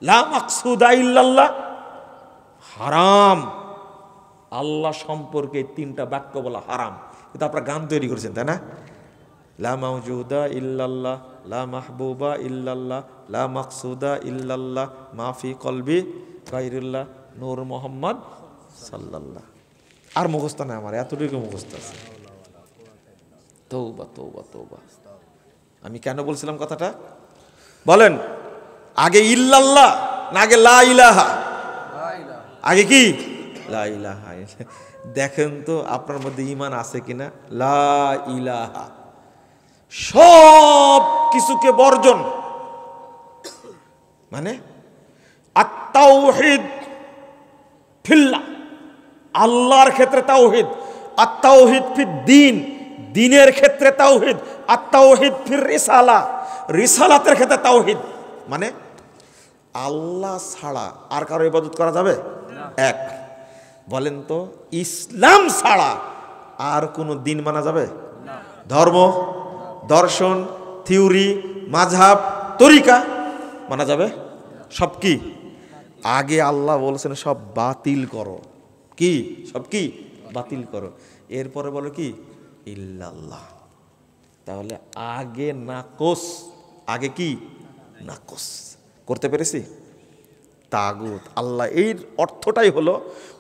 লা মাকসুদা ইল্লাল্লাহ? হারাম। আল্লাহ সম্পর্কে 3টা বাক্য বলা হারাম, কিন্তু আপনারা গান তৈরি করেছেন, তাই না? লা মাওজুদা ইল্লাল্লাহ, লা মাহবুবা ইল্লাল্লাহ, লা মাকসুদা ইল্লাল্লাহ, মাফি কলবি গায়রুল্লাহ, নূর মোহাম্মদ সাল্লাল্লাহ। আর মুখস্থ না আমার, এতটুকু মুখস্থ আছে। তৌবা তৌবা তৌবা। আমি কেন বলছিলাম কথাটা বলেন? আগে ইল্লাল্লাহ না আগে লা ইলাহা? আগে কি লা ইলাহা। দেখেন তো আপনার মধ্যে ঈমান আছে কিনা। লা ইলাহা সব কিছুকে বর্জন, মানে আত-তাওহীদ ফিল্লাহ, আল্লাহর ক্ষেত্রে তাওহীদ, আত-তাওহীদ ফিদ দ্বীন, দ্বীনের ক্ষেত্রে তাওহীদ, আত-তাওহীদ ফির রিসালা, রিসালাতের ক্ষেত্রে তাওহীদ। মানে আল্লাহ ছাড়া আর কারো ইবাদত করা যাবে? এক। বলেন তো ইসলাম ছাড়া আর কোনো দিন মানা যাবে? ধর্ম, দর্শন, থিওরি, মাযহাব, তরিকা মানা যাবে? সব কি আগে আল্লাহ বলছেন সব বাতিল করো। কি সব কি বাতিল করো। এরপরে বলো কি ইল্লাল্লাহ। তাহলে আগে নাকস, আগে কি নাকস। করতে পেরেছি? তাগুত আল্লাহ, এর অর্থটাই হলো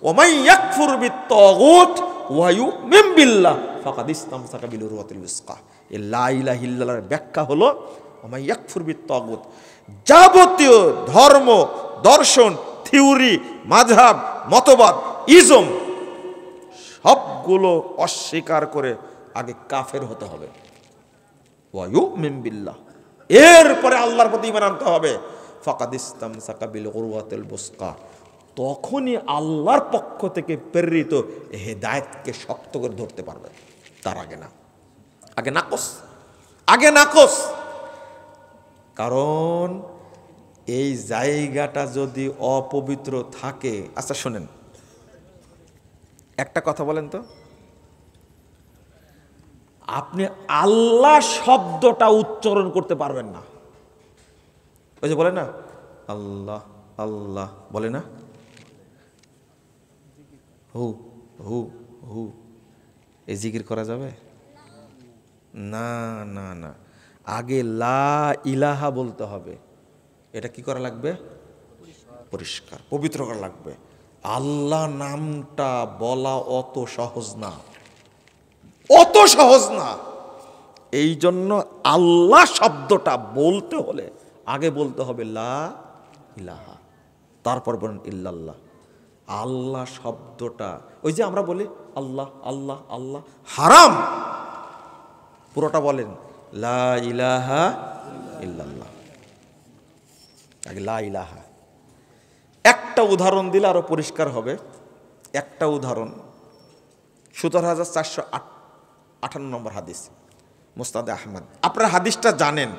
ওমাই ইয়াকফুর বিত-তাগুত ওয়া ইউমিন বিল্লাহ ফাকাদ ইসতামসাকা বিল উরওয়াতিল উসকা। এই লা ইলাহা ইল্লাল্লাহর ব্যাখ্যা হলো ওমাই ইয়াকফুর বিত-তাগুত, যাবতীয় ধর্ম, দর্শন, থিওরি, মাযহাব, মতবাদ, ইজম সবগুলো অস্বীকার করে আগে কাফের হতে হবে। ওয়া ইউমিন বিল্লাহ, এরপরে আল্লাহর প্রতি ঈমান আনতে হবে। ফাকাদ ইসতামসাকা বিল উরওয়াতিল উসকা, তখনই আল্লাহর পক্ষ থেকে প্রেরিত হেদায়েতকে শক্ত করে ধরতে পারবে। তার আগে না, আগে নাকস, আগে নাকস। কারণ এই জায়গাটা যদি অপবিত্র থাকে। আচ্ছা শোনেন, একটা কথা বলেন তো, আপনি আল্লাহ শব্দটা উচ্চারণ করতে পারবেন না। ওই যে বলে না আল্লাহ আল্লাহ, বলে না হু হু হু, এই জিকির করা যাবে না? না না, আগে লা ইলাহা বলতে হবে। এটা কি করা লাগবে? পরিষ্কার পবিত্র করা লাগবে। আল্লাহ নামটা বলা অত সহজ না, অত সহজ না। এই জন্য আল্লাহ শব্দটা বলতে হলে আগে বলতে হবে লা ইলাহা, তারপর বলেন ইল্লাল্লাহ। আল্লাহ শব্দটা, ওই যে আমরা বলি আল্লাহ আল্লাহ আল্লাহ, হারাম। পুরোটা বলেন লা ইলাহা ইল্লাল্লাহ, আগে লা ইলাহা। একটা উদাহরণ দিলে আরো পরিষ্কার হবে। একটা উদাহরণ 17,458 নম্বর হাদিস, মুসনাদে আহমদ। আপনারা হাদিসটা জানেন,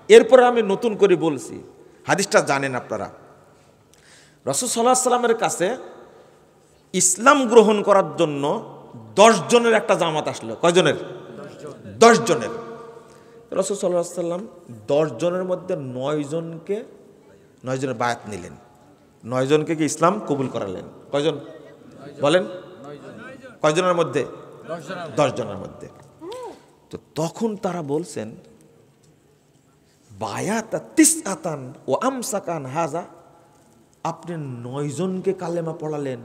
এরপরে আমি নতুন করে বলছি। হাদিসটা জানেন আপনারা। রাসূল সাল্লাল্লাহু আলাইহি ওয়াসাল্লামের কাছে ইসলাম গ্রহণ করার জন্য 10 জনের একটা জামাত আসলো। কয়জনের? 10 জনের। রাসূল সাল্লাল্লাহু আলাইহি ওয়াসাল্লাম 10 জনের মধ্যে 9 জনের বায়াত নিলেন। 9 জনকে কি ইসলাম কবুল করালেন। কয়জন বলেন? কয়জনের মধ্যে? 10 জনের মধ্যে। তো তখন তারা বলছেন বায়াত তিসআতান ও আমসাকান হাজা, আপনি 9 জনকে কালেমা পড়ালেন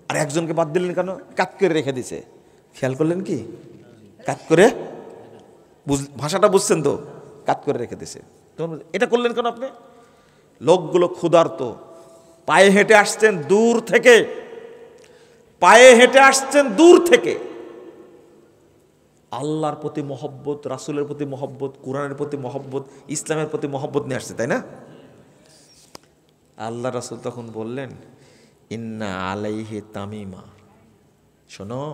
আর একজনকে বাদ দিলেন কেন? কাট করে রেখে দিছে। খেয়াল করলেন কি? কাট করে, ভাষাটা বুঝছেন তো? কাট করে রেখে দিছে। এটা করলেন কেন আপনি? লোকগুলো ক্ষুধার্ত, পায়ে হেঁটে আসছেন দূর থেকে, পায়ে হেঁটে আসছেন দূর থেকে। আল্লাহর প্রতি মহব্বত, রাসূলের প্রতি মহব্বত, কোরআনের প্রতি মহব্বত, ইসলামের প্রতি মহব্বত নিয়ে আসছে, তাই না? আল্লাহ রাসূল তখন বললেন ইন্না আলাইহি তামিমা, শোনো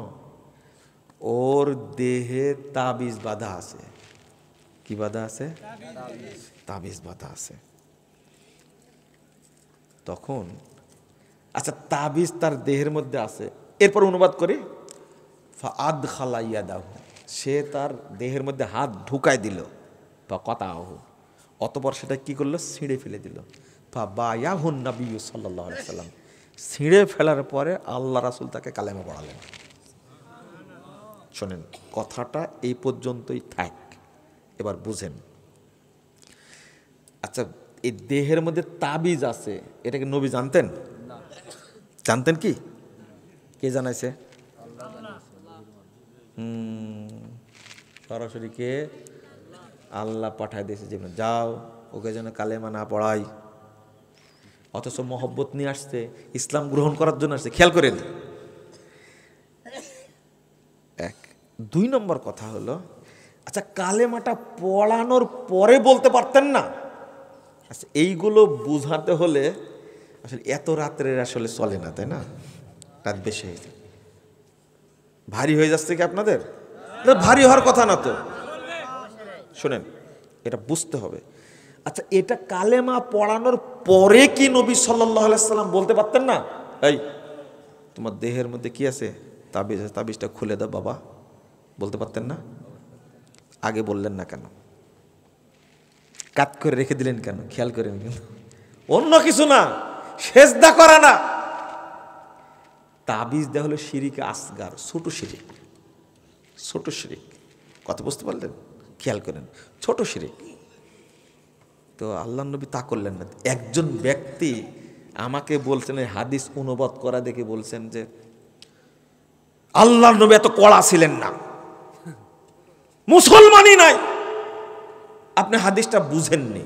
ওর দেহে তাবিজ বাঁধা আছে। কি বাঁধা আছে? তাবিজ বাঁধা আছে। তখন আচ্ছা তাবিজ তার দেহের মধ্যে আছে, এরপর অনুবাদ করি, ফাআদ খালাইয়া দাহ, সে তার দেহের মধ্যে হাত ঢুকাই দিল, বা কথা আহ, অতপর সেটা কি করলো, ছিঁড়ে ফেলে দিল। ফা বায়াহুন নবী সাল্লাল্লাহু আলাইহি সাল্লাম, ছিঁড়ে ফেলার পরে আল্লাহ রাসূল তাকে কালেমা পড়ালেন। শোনেন, কথাটা এই পর্যন্তই থাক, এবার বুঝেন। আচ্ছা, এই দেহের মধ্যে তাবিজ আছে, এটাকে নবী জানতেন? জানতেন কি? কে জানাইছে? সরাসরি কে? আল্লাহ পাঠায় দিয়েছে যে যাও ওকে যেন কালেমা না পড়াই। অথচ মহব্বত নিয়ে আসছে, ইসলাম গ্রহণ করার জন্য আসছে। খেয়াল করেন। এক, 2 নম্বর কথা হলো, আচ্ছা কালেমাটা পড়ানোর পরে বলতে পারতেন না? আচ্ছা এইগুলো বুঝাতে হলে আসলে এত রাত্রে আসলে চলে না, তাই না? রাত বেশি হয়েছে, ভারী হয়ে যাচ্ছে কি আপনাদের? ভারী হওয়ার কথা না তো। শোনেন, এটা বুঝতে হবে। আচ্ছা, এটা কালেমা পড়ানোর পরে কি নবী সাল্লাল্লাহু আলাইহি সাল্লাম বলতে পারতেন না, এই তোমার দেহের মধ্যে কি আছে, তাবিজ, তাবিজটা খুলে দাও বাবা? বলতে পারতেন না? আগে বললেন না কেন? কাট করে রেখে দিলেন কেন? খেয়াল করেন, কিন্তু অন্য কিছু না, সেজদা করা না। তাবিজ দেওয়া হলো শিরিকে আসগার, ছোট শিরিক, ছোট শিরিক। কথা বুঝতে পারলেন? খেয়াল করেন, ছোট শিরিক। তো আল্লাহ নবী তা করলেন না। একজন ব্যক্তি আমাকে বলছেন, হাদিস অনুবাদ করা দেখে বলছেন যে আল্লাহ নবী এত কড়া ছিলেন না, মুসলমানই নাই। আপনি হাদিসটা বুঝেননি,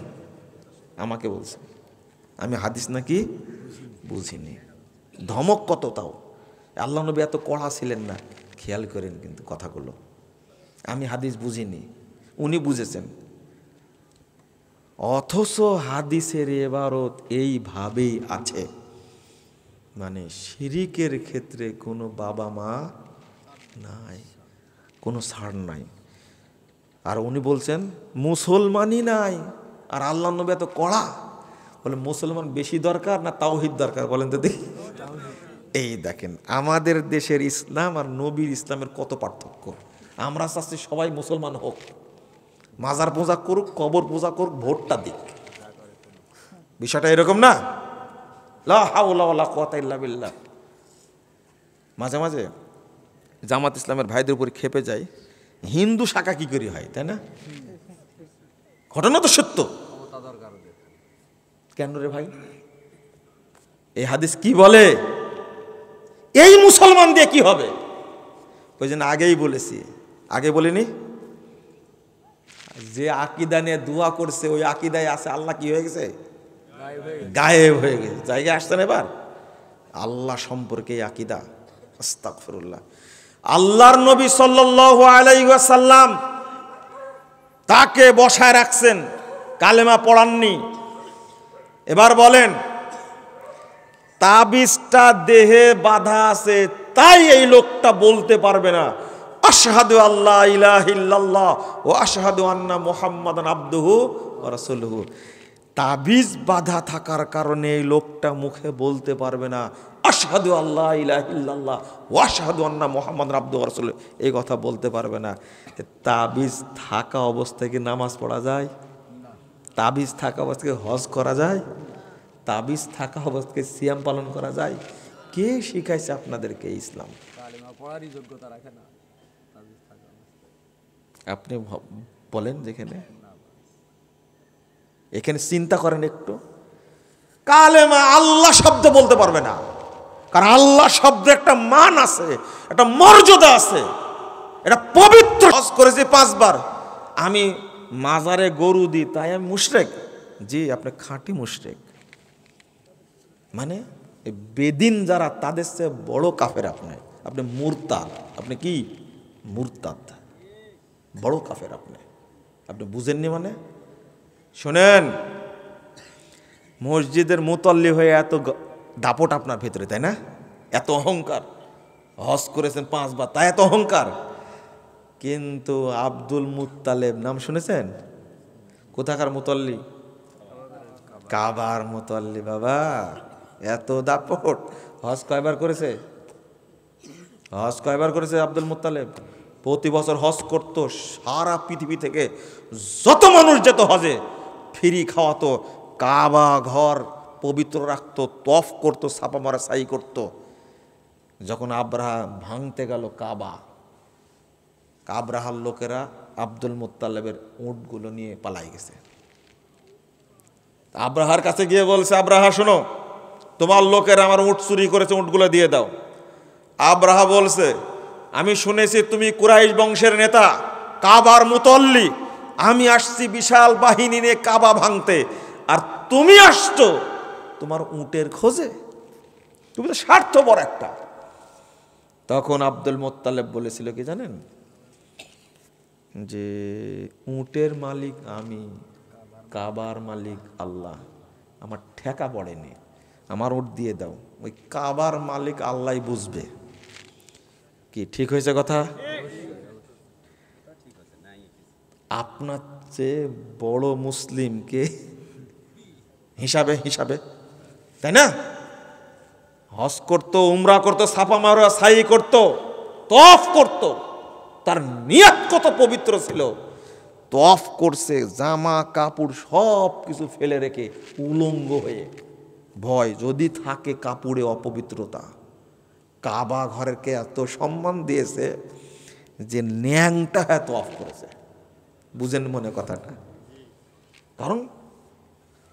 আমাকে বলছেন। আমি হাদিস নাকি বুঝিনি। ধমক কত তাও, আল্লাহ নবী এত কড়া ছিলেন না। খেয়াল করেন কিন্তু কথাগুলো, আমি হাদিস বুঝিনি, উনি বুঝেছেন। অথচ হাদিসের এবারত এইভাবেই আছে, মানে শিরিকের ক্ষেত্রে কোনো বাবা মা নাই, কোনো ছাড় নাই। আর উনি বলছেন মুসলমানই নাই, আর আল্লাহ নবী এত কড়া। বলে মুসলমান বেশি দরকার না তাওহীদ দরকার, বলেন তো দেখি। এই দেখেন আমাদের দেশের ইসলাম আর নবীর ইসলামের কত পার্থক্য। আমরা চাচ্ছি সবাই মুসলমান হোক, মাজার পূজা করুক, কবর পূজা করুক, ভোটটা দিক। বিষয়টা এরকম না? লা হাওলা ওয়ালা কুওয়াতা ইল্লা বিল্লাহ। মাঝে মাঝে জামাত ইসলামের ভাইদের উপর খেপে যায়, হিন্দু শাখা কি করে হয়, তাই না? ঘটনা তো সত্য। কেন রে ভাই? এই হাদিস কি বলে? এই মুসলমান দিয়ে কি হবে? ওই জন্য আগেই বলেছি, আগে বলিনি, যে আকীদা নিয়ে দোয়া করছে ওই আকীদায় আছে আল্লাহ কি হয়ে গেছে, গায়েব হয়ে গেছে। জায়গায় আসছেন এবার? আল্লাহ সম্পর্কে আকীদা, আস্তাগফিরুল্লাহ। আল্লাহর নবী সাল্লাল্লাহু আলাইহি ওয়াসাল্লাম তাকে বসায় রাখছেন, কালেমা পড়াননি। এবার বলেন, তাবিজটা দেহে বাঁধা আছে তাই এই লোকটা বলতে পারবে না আশহাদু আল্লা ইলাহা ইল্লাল্লাহ ওয়া আশহাদু আন্না মুহাম্মাদান আবদুহু ওয়া রাসূলুহু। তাবিজ বাঁধা থাকার কারণে এই লোকটা মুখে বলতে পারবে না আশহাদু আল্লা ইলাহা ইল্লাল্লাহ ওয়া আশহাদু আন্না মুহাম্মাদান আবদুহু ওয়া রাসূলুহু, এই কথা বলতে পারবে না। তাবিজ থাকা অবস্থায় কি নামাজ পড়া যায়? তাবিজ থাকা অবস্থায় হজ করা যায়? তাবিজ থাকা অবস্থায় সিয়াম পালন করা যায়? কে শিখাইছে আপনাদেরকে ইসলাম? আপনি বলেন, যেখানে এখানে চিন্তা করেন একটু, কালেমা আল্লাহ শব্দ বলতে পারবে না, কারণ আল্লাহ শব্দে একটা মান আছে, একটা মর্যাদা আছে, এটা পবিত্র। হজ করেছি 5 বার, আমি মাজারে গরু দিই তাই আমি মুশরিক? জি, আপনি খাঁটি মুশরিক। মানে বেদিন যারা তাদের চেয়ে বড় কাফের আপনি, আপনি মুরতাদ। আপনি কি মুরতাদ, বড় কাফের আপনি। আপনি বুঝেননি মানে? শোনেন, মসজিদের মুতল্লি হয়ে এত দাপট আপনার ভেতরে, তাই না? এত অহংকার, হজ করেছেন 5 বার তাই এত অহংকার। কিন্তু আব্দুল মুত্তালেব নাম শুনেছেন? কোথাকার মুতল্লি? কাবার মুতল্লি বাবা। এত দাপট। হজ কয়বার করেছে? হজ কয়বার করেছে আব্দুল মুত্তালেব? প্রতি বছর হজ করত, সারা পৃথিবী থেকে যত মানুষ যেত হজে ফ্রি খাওয়াতো, কাবা ঘর পবিত্র রাখতো, তফ করতো, ছাপা মারা সাই করত। যখন আব্রাহা ভাঙতে গেল কাবা, আব্রাহার লোকেরা আব্দুল মুত্তালেবের উটগুলো নিয়ে পালাই গেছে। আব্রাহার কাছে গিয়ে বলছে, আব্রাহা শোনো, তোমার লোকেরা আমার উট চুরি করেছে, উটগুলো দিয়ে দাও। আব্রাহা বলছে, আমি শুনেছি তুমি কুরাইশ বংশের নেতা, কাবার মুতল্লি, আমি আসছি বিশাল বাহিনী নিয়ে কাবা ভাঙতে, আর তুমি আসছো তোমার উটের খোঁজে? তুমি তো স্বার্থপর একটা। তখন আব্দুল মুত্তালেব বলেছিল কি জানেন, যে উটের মালিক আমি, কাবার মালিক আল্লাহ, আমার ঠেকা পড়েনি, আমার উট দিয়ে দাও, ওই কাবার মালিক আল্লাহ বুঝবে। কি ঠিক হয়েছে কথা? আপনার চেয়ে বড় মুসলিমকে হিসাবে হিসাবে, তাই না? হজ করতো, উমরা করতো, ছাপা মারা সাই করতো, তফ করতো, তার নিয়ত কত পবিত্র ছিল। তফ করছে, জামা কাপড় সব কিছু ফেলে রেখে উলঙ্গ হয়ে, ভয় যদি থাকে কাপড়ে অপবিত্রতা। কাবা ঘরকে এত সম্মান দিয়েছে যে ন্যাংটা এত অফ করেছে। বুঝেন মনে কথাটা? কারণ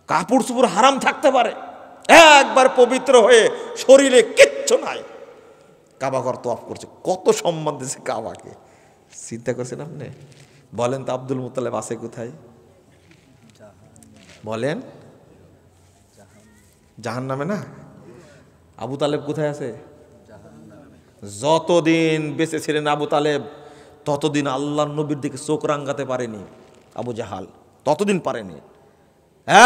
কাপড় চোপড় হারাম থাকতে পারে, একবার পবিত্র হয়ে শরীরে কিচ্ছু নাই, কাবা ঘর তো অফ করছে। কত সম্মান দিয়েছে কাবাকে, চিন্তা করছেন আপনি? বলেন তো আব্দুল মুত্তালেব আছে কোথায়? বলেন, জাহান্নামে না? আবু তালেব কোথায় আছে? যতদিন বেঁচে ছিলেন আবু তালেব, ততদিন আল্লাহর নবীর দিকে চোখ রাঙ্গাতে পারেনি আবু জাহাল, ততদিন পারেনি,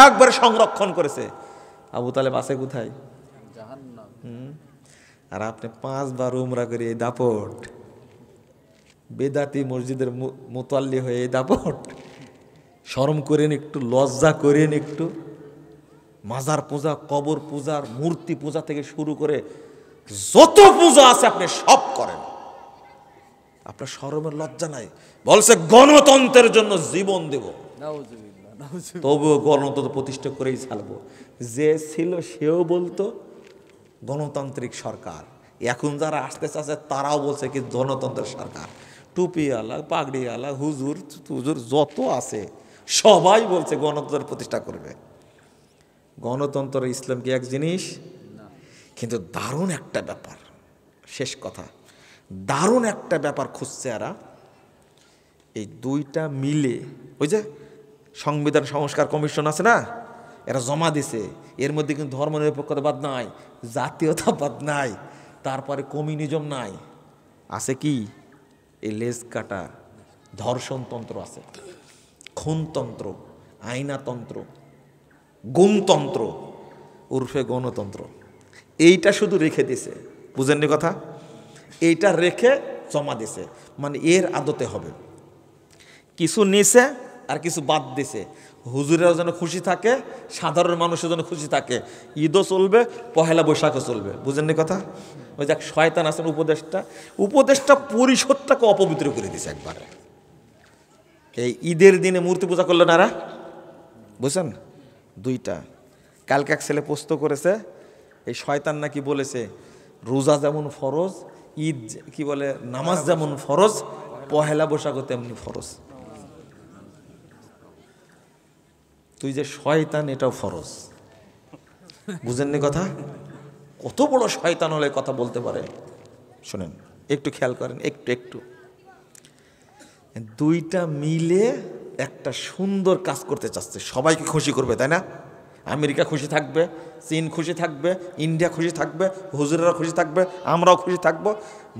একবার সংরক্ষণ করেছে। আবু তালেব আছে কোথায়? আর আপনি 5 বার উমরা করে এই দাপট, বেদাতি মসজিদের মুতাল্লি হয়ে এই দাপট, শরম করেন একটু, লজ্জা করেন একটু। মাজার পূজা, কবর পূজার, মূর্তি পূজা থেকে শুরু করে যত পূজা আছে আপনি সব করেন, আপনার শরমের লজ্জা নাই। বলছে গণতন্ত্রের জন্য জীবন দেব, তবুও গণতন্ত্র প্রতিষ্ঠা করেই ছাড়বো। যে ছিল সেও বলতো গণতান্ত্রিক সরকার, এখন যারা আসতে চাচ্ছে তারাও বলছে কি গণতন্ত্রের সরকার। টুপিওয়ালা, পাগড়িওয়ালা, হুজুর হুজুর যত আছে সবাই বলছে গণতন্ত্র প্রতিষ্ঠা করবে। গণতন্ত্র ইসলাম কি এক জিনিস? কিন্তু দারুণ একটা ব্যাপার, শেষ কথা, দারুণ একটা ব্যাপার খুঁজছে এরা। এই দুইটা মিলে, ওই যে সংবিধান সংস্কার কমিশন আছে না, এরা জমা দিছে। এর মধ্যে কিন্তু ধর্মনিরপেক্ষতাবাদ নাই, জাতীয়তাবাদ নাই, তারপরে কমিউনিজম নাই, আছে কি এই লেজ কাটা ধর্ষণতন্ত্র আছে, খুনতন্ত্র, আইনাতন্ত্র, গুমতন্ত্র উর্ফে গণতন্ত্র। এইটা শুধু রেখে দিছে, বুঝেননি কথা? এইটা রেখে জমা দিছে, মানে এর আদতে হবে। কিছু নিছে আর কিছু বাদ দিছে। হুজুরেরাও যেন খুশি থাকে, সাধারণ মানুষের যেন খুশি থাকে, ঈদও চলবে, পহেলা বৈশাখও চলবে। বুঝেননি কথা? ওই যাক শয়তান আছেন উপদেষ্টা পরিষদটাকে অপবিত্র করে দিছে একবারে। এই ঈদের দিনে মূর্তি পূজা করলো না, বুঝছেন? দুইটা কালকে এক ছেলে পোস্ট করেছে, এই শয়তান নাকি বলেছে রোজা যেমন ফরজ, ঈদ কি বলে নামাজ যেমন ফরজ, পহেলা বৈশাখও তেমনি ফরজ। তুই যে শয়তান এটাও ফরজ। বুঝেননি কথা? কত বড় শয়তান হলে কথা বলতে পারে। শোনেন, একটু খেয়াল করেন, একটু দুইটা মিলে একটা সুন্দর কাজ করতে চাচ্ছে, সবাইকে খুশি করবে, তাই না? আমেরিকা খুশি থাকবে, চীন খুশি থাকবে, ইন্ডিয়া খুশি থাকবে, হুজুরেরা খুশি থাকবে, আমরাও খুশি থাকবো,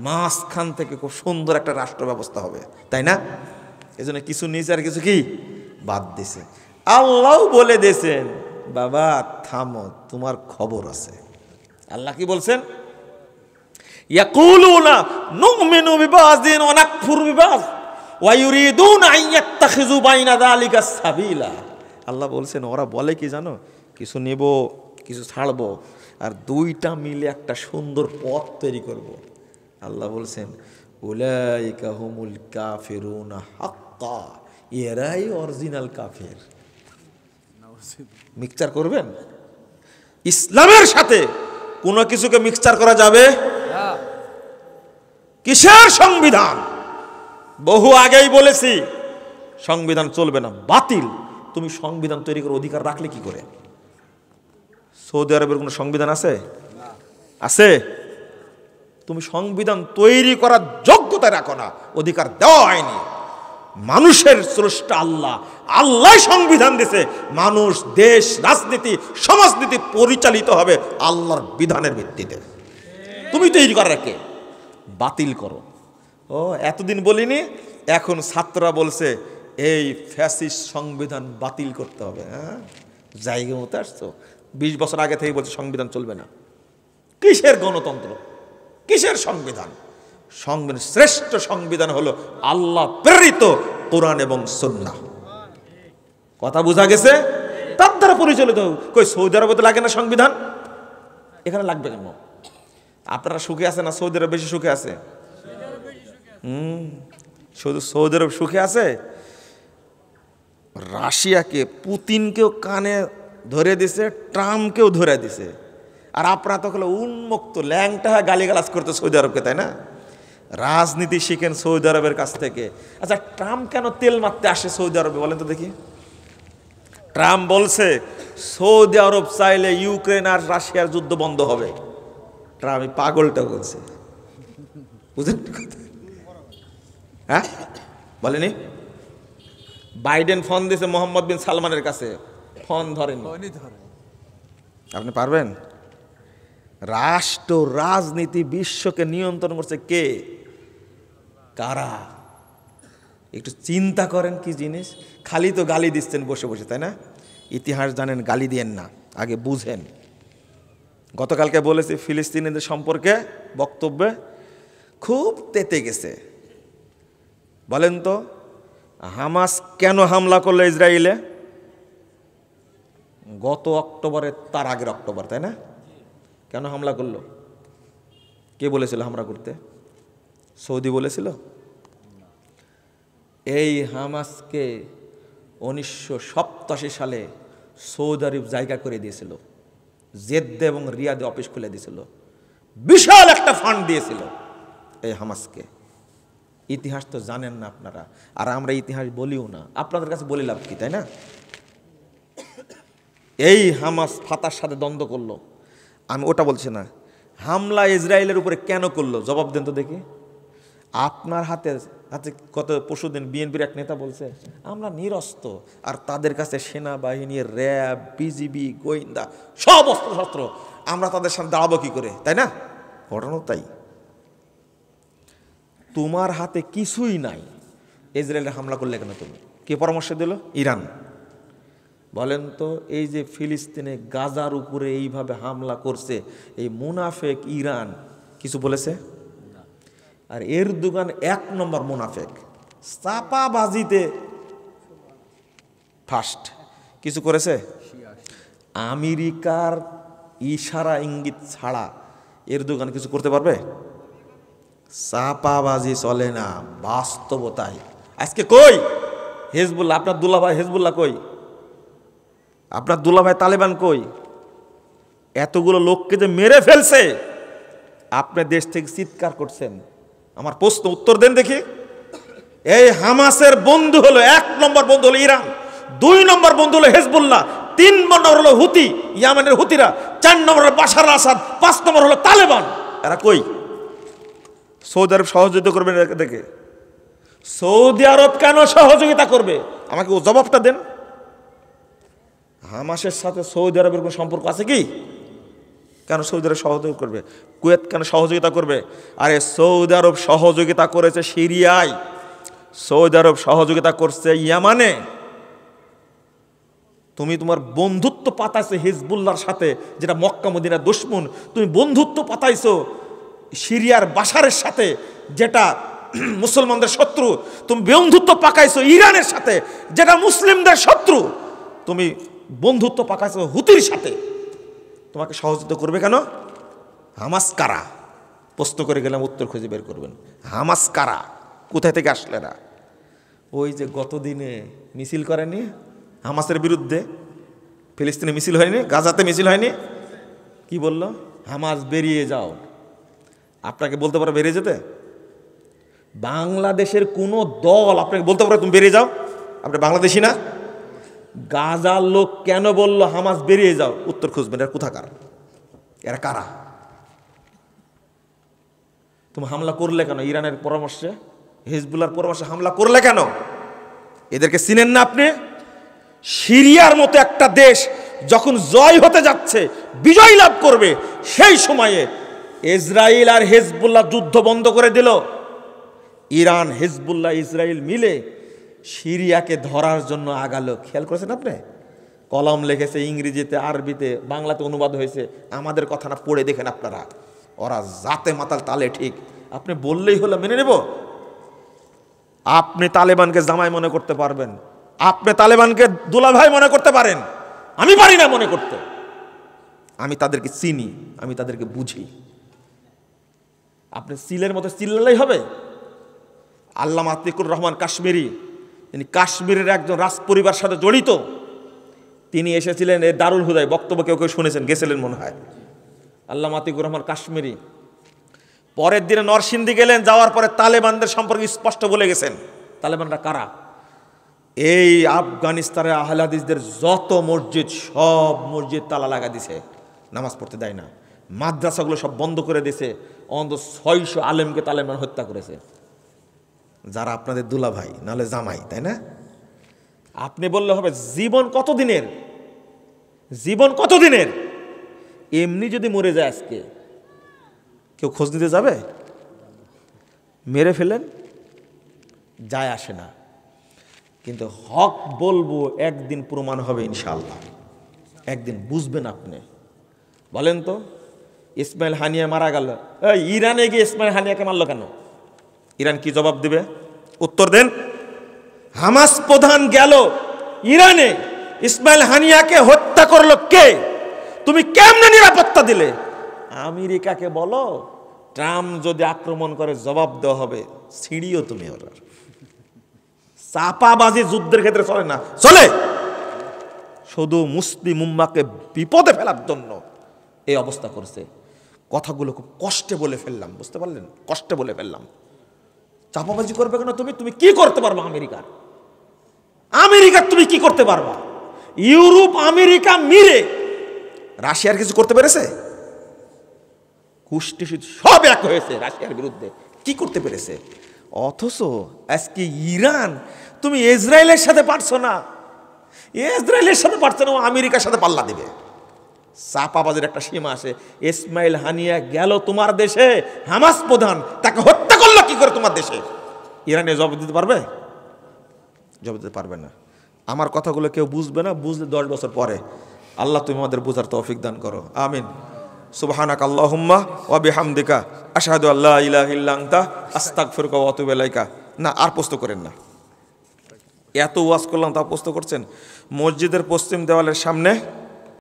মাঝখান থেকে খুব সুন্দর একটা রাষ্ট্র ব্যবস্থা হবে, তাই না? এই জন্য কিছু নিচে আর কিছু কি বাদ দিছে। আল্লাহ বলে দিয়েছেন, বাবা থামো, তোমার খবর আছে। আল্লাহ কি বলছেন? ইয়াকুলুনা নুমিনু বিবাযিন ওয়া নাকফুরু বিবায ওয়া ইউরিদুনা আন ইয়াত্তাখিযু বাইনা যালিকা সাবিলা। আল্লাহ বলছেন, ওরা বলে কি জানো, কিছু নেব কিছু ছাড়বো, আর দুইটা মিলে একটা সুন্দর পথ তৈরি করব। আল্লাহ বলছেন উলাইকা হুমুল কাফিরুনা হাক্কা, এরাই অরিজিনাল কাফের। মিক্সচার করবেন? ইসলামের সাথে কোনো কিছুকে মিক্সচার করা যাবে? কিসের সংবিধান? বহু আগেই বলেছি সংবিধান চলবে না, বাতিল। তুমি সংবিধান তৈরি করার অধিকার রাখলে কি করে? সৌদি আরবের কোনো সংবিধান আছে? আছে? তুমি সংবিধান তৈরি করার যোগ্যতা রাখো না, অধিকার দেওয়া হয়নি। মানুষের স্রষ্টা আল্লাহ, আল্লাহ সংবিধান দিয়েছে। মানুষ, দেশ, রাজনীতি, সমাজনীতি পরিচালিত হবে আল্লাহর বিধানের ভিত্তিতে। তুমি তৈরি করার কে? বাতিল করো। ও এতদিন বলিনি, এখন ছাত্ররা বলছে এই ফ্যাসিস্ট সংবিধান বাতিল করতে হবে। হ্যাঁ, জায়গা মতো আসছো। 20 বছর আগে থেকে বলছে সংবিধান চলবে না। কিসের গণতন্ত্র, কিসের সংবিধান? সংবিধান, শ্রেষ্ঠ সংবিধান হলো আল্লাহ প্রেরিত কোরআন এবং সুন্নাহ। কথা বোঝা গেছে? তার দ্বারা পরিচালিত। কই সৌদি আরবে তো লাগে না সংবিধান, এখানে লাগবে কেন? আপনারা সুখে আছে না সৌদি আরব বেশি সুখে আছে? শুধু সৌদি আরব সুখে আছে? রাশিয়াকে, পুতিনকেও কানে ধরে দিছে, ট্রাম্পকেও ধরে দিছে। আর আপনারা তো হলো উন্মুক্ত ল্যাংটা গালিগালাজ করতে সৌদি আরবকে, তাই না? রাজনীতি শিখেন সৌদি আরবের কাছ থেকে। আচ্ছা, ট্রাম্প কেন তেল মারতে আসে সৌদি আরবে বলেন তো দেখি? ট্রাম্প বলছে সৌদি আরব চাইলে ইউক্রেন আর রাশিয়ার যুদ্ধ বন্ধ হবে। ট্রাম্প পাগলটা বলছে, বুঝলেন? হ্যাঁ বলেনি? বাইডেন ফোন দিয়েছে মোহাম্মদ বিন সালমানের কাছে, ফোন ধরেন। আপনি পারবেন? রাষ্ট্র রাজনীতি বিশ্বকে নিয়ন্ত্রণ করছে কে? কারা? একটু চিন্তা করেন কি জিনিস। খালি তো গালি দিচ্ছেন বসে বসে, তাই না? ইতিহাস জানেন, গালি দিয়েন না, আগে বুঝেন। গতকালকে বলেছি ফিলিস্তিনিদের সম্পর্কে বক্তব্যে খুব তেতে গেছে। বলেন তো হামাস কেন হামলা করলো ইসরায়েলে? গত অক্টোবরে, তার আগের অক্টোবর, তাই না? কেন হামলা করলো? কে বলেছিল হামলা করতে? সৌদি বলেছিল? এই হামাসকে 1987 সালে সৌদি আরব জায়গা করে দিয়েছিল, জেদ্দা এবং রিয়াদে অফিস খুলে দিয়েছিল, বিশাল একটা ফান্ড দিয়েছিল এই হামাসকে। ইতিহাস তো জানেন না আপনারা, আর আমরা ইতিহাস বলিও না। আপনাদের কাছে বলে লাভ কি, তাই না? এই হামাস ফাতার সাথে দ্বন্দ্ব করলো, আমি ওটা বলছি না। হামলা ইসরায়েলের উপরে কেন করলো জবাব দেন তো দেখি। আপনার হাতে হাতে গত পরশুদিন বিএনপির এক নেতা বলছে আমরা নিরস্ত্র, আর তাদের কাছে সেনাবাহিনী, র্যাব, বিজিবি, গোয়েন্দা সব অস্ত্রশস্ত্র, আমরা তাদের সামনে দাঁড়াবো কি করে, তাই না? ঘটনা তাই। তোমার হাতে কিছুই নাই, ইসরায়েলে হামলা করলে কেন তুমি? কে পরামর্শ দিল? ইরান। বলেন তো এই যে ফিলিস্তিনে গাজার উপরে এইভাবে হামলা করছে, এই মুনাফেক ইরান কিছু বলেছে? আর এরদোগান 1 নম্বর মুনাফেক, চাপাবাজিতে ফার্স্ট। কিছু করেছে? আমেরিকার ইশারা ইঙ্গিত ছাড়া এরদোগান কিছু করতে পারবে? চাপাবাজি চলে না, বাস্তবতায়। আজকে কই হেজবুল্লাহ? আপনার দুলাভাই হেজবুল্লাহ কই? আপনার দুলাভাই তালেবান কই? এতগুলো লোককে যে মেরে ফেলছে, আপনার দেশ থেকে চিৎকার করছেন। আমার প্রশ্ন উত্তর দেন দেখি। এই হামাসের বন্ধু হলো 1 নম্বর বন্ধু হলো ইরান, 2 নম্বর বন্ধু হলো হেজবুল্লাহ, 3 নম্বর হলো হুতি, ইয়ামেনের হুতিরা, 4 নম্বর হলো বাশার আসাদ, 5 নম্বর হলো তালেবান। এরা কই? সৌদি আরব সহযোগিতা করবে দেখে? সৌদি আরব কেন সহযোগিতা করবে? আমাকে ও জবাবটা দেন। হামাসের সাথে সৌদি আরবের কোনো সম্পর্ক আছে কি? কেন সৌদি আরব সহযোগিতা করবে? কুয়েত কেন সহযোগিতা করবে? আরে সৌদি আরব সহযোগিতা করেছে সিরিয়ায়, সৌদি আরব সহযোগিতা করছে ইয়ামানে। তুমি তোমার বন্ধুত্ব পাতাইছো হিজবুল্লাহর সাথে, যেটা মক্কা মদিনার দুশমন। তুমি বন্ধুত্ব পাতাইছো সিরিয়ার বাশারের সাথে, যেটা মুসলমানদের শত্রু। তুমি বন্ধুত্ব পাকাইছো ইরানের সাথে, যেটা মুসলিমদের শত্রু। তুমি বন্ধুত্ব পাকাইছো হুতির সাথে। তোমাকে সহযোগিতা করবে কেন? হামাস কারা? প্রশ্ন করে গেলাম, উত্তর খুঁজে বের করবেন। হামাস কারা? কোথায় থেকে আসলে এরা? ওই যে গত দিনে মিছিল করেনি হামাসের বিরুদ্ধে, ফিলিস্তিনে মিছিল হয়নি, গাজাতে মিছিল হয়নি, কি বলল? হামাস বেরিয়ে যাও। আপনাকে বলতে পারো বেরিয়ে যেতে? বাংলাদেশের কোনো দল আপনাকে বলতে পারো তুমি বেরিয়ে যাও? আপনি বাংলাদেশি না? গাজার লোক কেন বলল হামাস বেরিয়ে যাও? উত্তর খুঁজবেন, এরা কোথাকার, এরা কারা? তুমি হামলা করলে কেন? ইরানের পরামর্শে, হিজবুল্লাহর পরামর্শে হামলা করলে কেন? এদেরকে চিনেন না আপনি? সিরিয়ার মতো একটা দেশ যখন জয় হতে যাচ্ছে, বিজয় লাভ করবে, সেই সময়ে ইসরায়েল আর হিজবুল্লাহ যুদ্ধ বন্ধ করে দিল। ইরান, হিজবুল্লাহ, ইসরায়েল মিলে সিরিয়াকে ধরার জন্য আগালো। খেয়াল করেছেন আপনি? কলম লিখেছে ইংরেজিতে, আরবিতে, বাংলাতে অনুবাদ হয়েছে। আমাদের কথা না পড়ে দেখেন আপনারা। ওরা জাতে মাতাল, তালে ঠিক। আপনি বললেই হলো মেনে নেব? আপনি তালেবানকে জামাই মনে করতে পারবেন, আপনি তালেবানকে দুলাভাই মনে করতে পারেন, আমি পারি না মনে করতে। আমি তাদেরকে চিনি, আমি তাদেরকে বুঝি। আপনি সিলের মতো চিল্লালেই হবে? আল্লামা আতিকুর রহমান কাশ্মীরি, তিনি কাশ্মীরের একজন রাজপরিবার সাথে জড়িত। তিনি এসেছিলেন এই দারুল হুদায়, বক্তব্য কেউ কেউ শুনেছেন, গেছিলেন মনে হয়। আল্লামা আতিকুর রহমান কাশ্মীরি পরের দিনে নরসিংদী গেলেন, যাওয়ার পরে তালেবানদের সম্পর্কে স্পষ্ট বলে গেছেন। তালেবানরা কারা? এই আফগানিস্তানের আহলে হাদিসদের যত মসজিদ, সব মসজিদ তালা লাগা দিছে, নামাজ পড়তে দেয় না। মাদ্রাসাগুলো সব বন্ধ করে দিয়েছে। অন্তত 600 আলেমকে তালেবান হত্যা করেছে, যারা আপনাদের দুলাভাই নাহলে জামাই, তাই না? আপনি বললে হবে জীবন কতদিনের? জীবন কতদিনের? এমনি যদি মরে যায় আজকে, কেউ খোঁজ নিতে যাবে? মেরে ফেলেন, যায় আসে না। কিন্তু হক বলবো, একদিন প্রমাণ হবে ইনশাআল্লাহ, একদিন বুঝবেন আপনি। বলেন তো, ইসমাইল হানিয়া মারা গেল, ইরানে গিয়ে ইসমাইল হানিয়াকে মারলো কেন? ইরান কি জবাব দিবে? উত্তর দেন। হামাস প্রধান গেল ইরানে, ইসমাইল হানিয়াকে হত্যা করলো কে? তুমি কেমনে নিরাপত্তা দিলে? আমেরিকাকে বলো, ট্রাম্প যদি আক্রমণ করে জবাব দেওয়া হবে, ছিঁড়িও তুমি। ওরা চাপাবাজি যুদ্ধের ক্ষেত্রে চলে না, চলে শুধু মুসলিম উম্মাকে বিপদে ফেলার জন্য এই অবস্থা করছে। কথাগুলো খুব কষ্টে বলে ফেললাম, বুঝতে পারলেন? কষ্টে বলে ফেললাম। চাপাবাজি করবে কেন? তুমি কি করতে পারবা? আমেরিকার তুমি কি করতে পারবা? ইউরোপ আমেরিকা মিলে রাশিয়ার কিছু করতে পেরেছে? কুষ্টি সব এক হয়েছে রাশিয়ার বিরুদ্ধে, কি করতে পেরেছে? অথচ আজকে ইরান, তুমি ইসরায়েলের সাথে পারছো না, ইসরায়েলের সাথে পারছো না, আমেরিকার সাথে পাল্লা দিবে। চাপাবাজের একটা সীমা আছে। ইসমাইল হানিয়া গেল তোমার দেশে, হামাস প্রধান, তাকে হত্যা করলো কি করে তোমার দেশে? ইরানে জবাব দিতে পারবে? জবাব দিতে পারবে না। আমার কথাগুলো কেউ বুঝবে না, বুঝলে 10 বছর পরে। আল্লাহ তুমি আমাদের বোঝার তৌফিক দান করো, আমিন। সুবহানাক আল্লাহুম্মা ওয়া বিহামদিকা আশহাদু আল্লা ইলাহা ইল্লা আনতা আস্তাগফিরুকা ওয়া আতুবু ইলাইকা। না, আর প্রশ্ন করেন না। এত ওয়াজ করলাম, তা প্রশ্ন করছেন? মসজিদের পশ্চিম দেওয়ালের সামনে